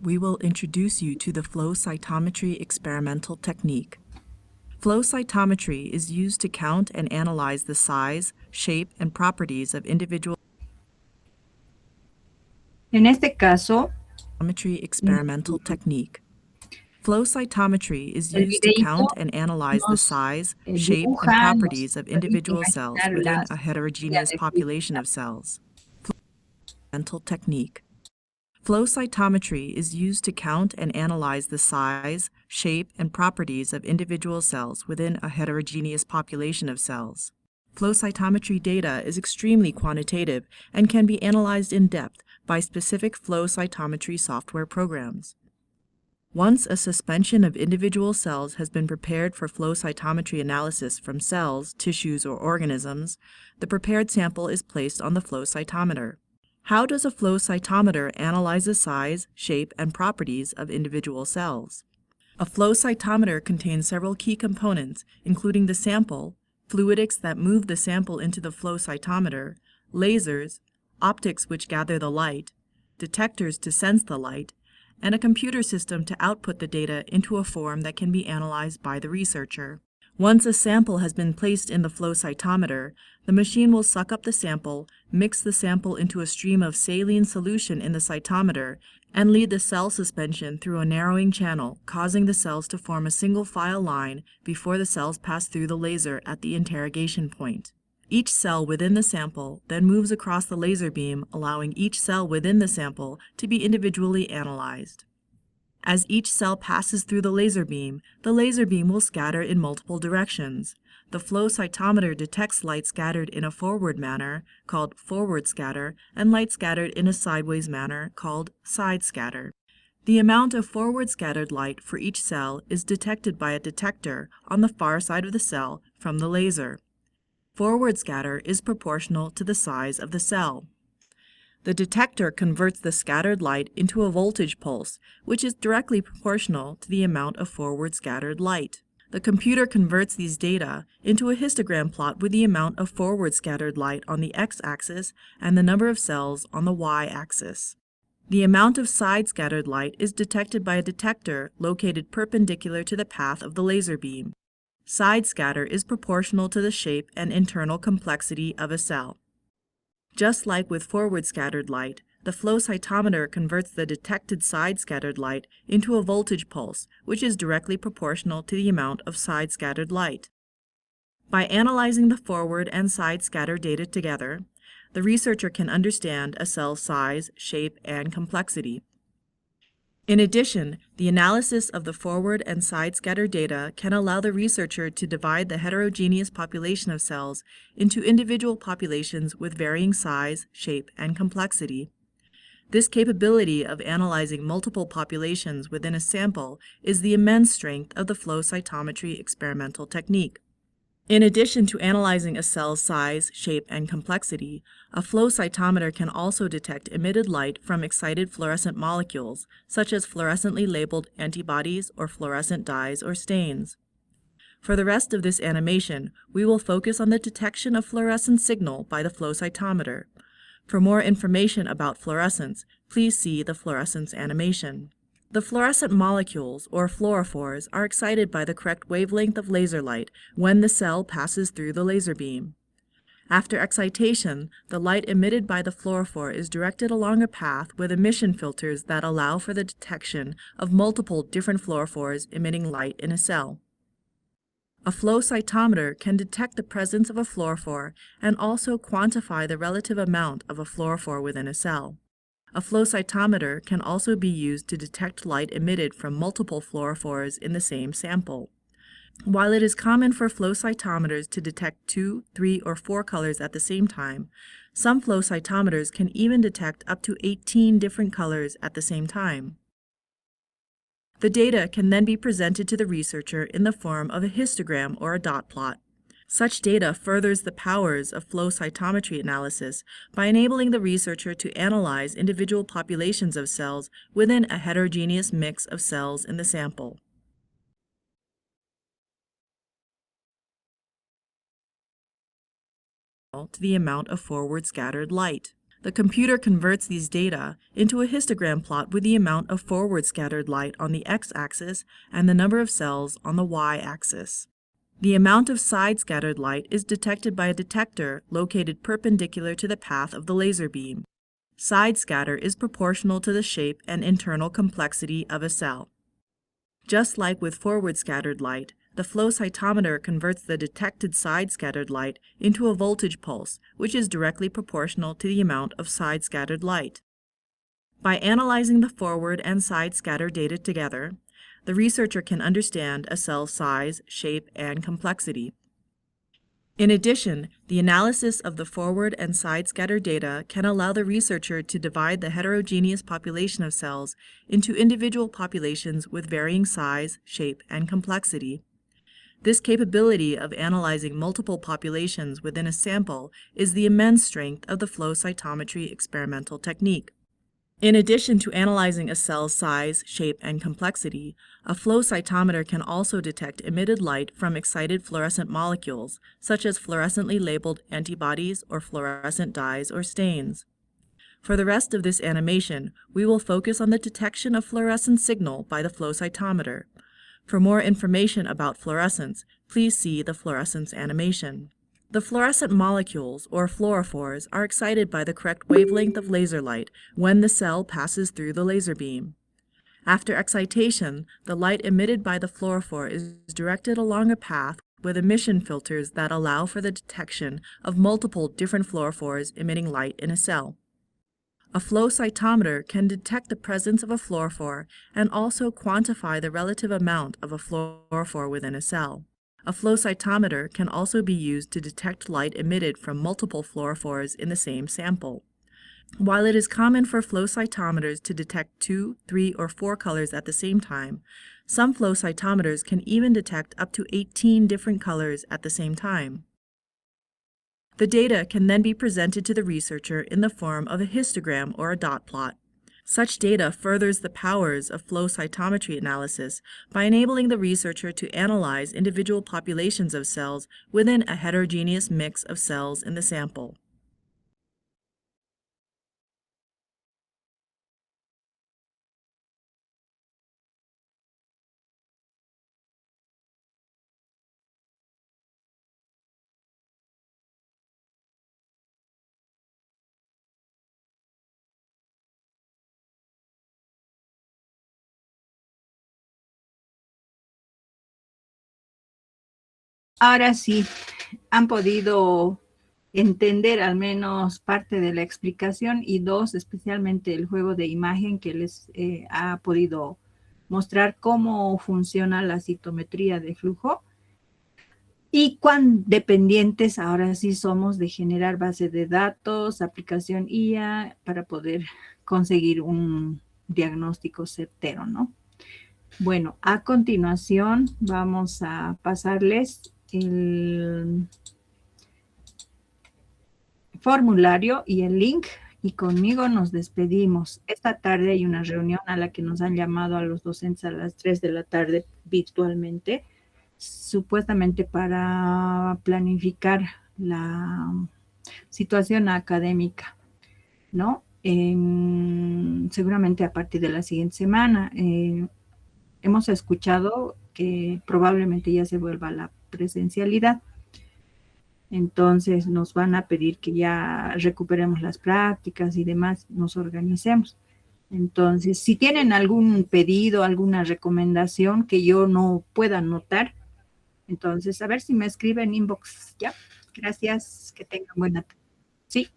We will introduce you to the flow cytometry experimental technique. Flow cytometry is used to count and analyze the size, shape, and properties of individual En este caso, cytometry experimental technique. Flow cytometry is used to count and analyze the size, shape, and properties of individual cells within a heterogeneous population of cells. Experimental technique. Flow cytometry is used to count and analyze the size, shape, and properties of individual cells within a heterogeneous population of cells. Flow cytometry data is extremely quantitative and can be analyzed in depth by specific flow cytometry software programs. Once a suspension of individual cells has been prepared for flow cytometry analysis from cells, tissues, or organisms, the prepared sample is placed on the flow cytometer. How does a flow cytometer analyze the size, shape, and properties of individual cells? A flow cytometer contains several key components, including the sample, fluidics that move the sample into the flow cytometer, lasers, optics which gather the light, detectors to sense the light, and a computer system to output the data into a form that can be analyzed by the researcher. Once a sample has been placed in the flow cytometer, the machine will suck up the sample, mix the sample into a stream of saline solution in the cytometer, and lead the cell suspension through a narrowing channel, causing the cells to form a single file line before the cells pass through the laser at the interrogation point. Each cell within the sample then moves across the laser beam, allowing each cell within the sample to be individually analyzed. As each cell passes through the laser beam will scatter in multiple directions. The flow cytometer detects light scattered in a forward manner, called forward scatter, and light scattered in a sideways manner, called side scatter. The amount of forward scattered light for each cell is detected by a detector on the far side of the cell from the laser. Forward scatter is proportional to the size of the cell. The detector converts the scattered light into a voltage pulse, which is directly proportional to the amount of forward scattered light. The computer converts these data into a histogram plot with the amount of forward scattered light on the x-axis and the number of cells on the y-axis. The amount of side scattered light is detected by a detector located perpendicular to the path of the laser beam. Side scatter is proportional to the shape and internal complexity of a cell. Just like with forward scattered light, the flow cytometer converts the detected side-scattered light into a voltage pulse, which is directly proportional to the amount of side-scattered light. By analyzing the forward and side-scatter data together, the researcher can understand a cell's size, shape, and complexity. In addition, the analysis of the forward and side-scatter data can allow the researcher to divide the heterogeneous population of cells into individual populations with varying size, shape, and complexity. This capability of analyzing multiple populations within a sample is the immense strength of the flow cytometry experimental technique. In addition to analyzing a cell's size, shape, and complexity, a flow cytometer can also detect emitted light from excited fluorescent molecules, such as fluorescently labeled antibodies or fluorescent dyes or stains. For the rest of this animation, we will focus on the detection of fluorescent signal by the flow cytometer. For more information about fluorescence, please see the fluorescence animation. The fluorescent molecules, or fluorophores, are excited by the correct wavelength of laser light when the cell passes through the laser beam. After excitation, the light emitted by the fluorophore is directed along a path with emission filters that allow for the detection of multiple different fluorophores emitting light in a cell. A flow cytometer can detect the presence of a fluorophore and also quantify the relative amount of a fluorophore within a cell. A flow cytometer can also be used to detect light emitted from multiple fluorophores in the same sample. While it is common for flow cytometers to detect 2, 3, or 4 colors at the same time, some flow cytometers can even detect up to 18 different colors at the same time. The data can then be presented to the researcher in the form of a histogram or a dot plot. Such data furthers the powers of flow cytometry analysis by enabling the researcher to analyze individual populations of cells within a heterogeneous mix of cells in the sample. To the amount of forward scattered light. The computer converts these data into a histogram plot with the amount of forward scattered light on the x-axis and the number of cells on the y-axis. The amount of side-scattered light is detected by a detector located perpendicular to the path of the laser beam. Side scatter is proportional to the shape and internal complexity of a cell. Just like with forward scattered light, the flow cytometer converts the detected side-scattered light into a voltage pulse, which is directly proportional to the amount of side-scattered light. By analyzing the forward and side-scatter data together, the researcher can understand a cell's size, shape, and complexity. In addition, the analysis of the forward and side-scatter data can allow the researcher to divide the heterogeneous population of cells into individual populations with varying size, shape, and complexity. This capability of analyzing multiple populations within a sample is the immense strength of the flow cytometry experimental technique. In addition to analyzing a cell's size, shape, and complexity, a flow cytometer can also detect emitted light from excited fluorescent molecules, such as fluorescently labeled antibodies or fluorescent dyes or stains. For the rest of this animation, we will focus on the detection of fluorescent signal by the flow cytometer. For more information about fluorescence, please see the fluorescence animation. The fluorescent molecules, or fluorophores, are excited by the correct wavelength of laser light when the cell passes through the laser beam. After excitation, the light emitted by the fluorophore is directed along a path with emission filters that allow for the detection of multiple different fluorophores emitting light in a cell. A flow cytometer can detect the presence of a fluorophore and also quantify the relative amount of a fluorophore within a cell. A flow cytometer can also be used to detect light emitted from multiple fluorophores in the same sample. While it is common for flow cytometers to detect 2, 3, or 4 colors at the same time, some flow cytometers can even detect up to 18 different colors at the same time. The data can then be presented to the researcher in the form of a histogram or a dot plot. Such data furthers the powers of flow cytometry analysis by enabling the researcher to analyze individual populations of cells within a heterogeneous mix of cells in the sample. Ahora sí, han podido entender al menos parte de la explicación y dos, especialmente el juego de imagen que les ha podido mostrar cómo funciona la citometría de flujo y cuán dependientes ahora sí somos de generar base de datos, aplicación IA para poder conseguir un diagnóstico certero, ¿no? Bueno, a continuación vamos a pasarles el formulario y el link y conmigo nos despedimos. Esta tarde hay una reunión a la que nos han llamado a los docentes a las 3 de la tarde virtualmente, supuestamente para planificar la situación académica, ¿no? Seguramente a partir de la siguiente semana. Hemos escuchado que probablemente ya se vuelva a la presencialidad. Entonces nos van a pedir que ya recuperemos las prácticas y demás, nos organicemos. Entonces, si tienen algún pedido, alguna recomendación que yo no pueda notar, entonces a ver si me escriben inbox, ¿ya? Gracias, que tengan buena tarde. Sí.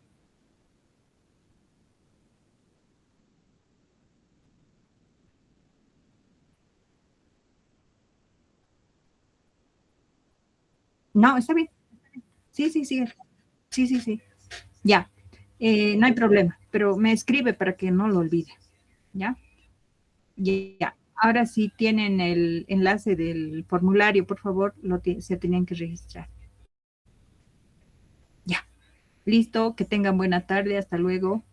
No, está bien. Sí, sí, sí. Sí, sí, sí. Ya. No hay problema, pero me escribe para que no lo olvide. ¿Ya? Ya. Ahora sí tienen el enlace del formulario, por favor, se tenían que registrar. Ya. Listo, que tengan buena tarde, hasta luego.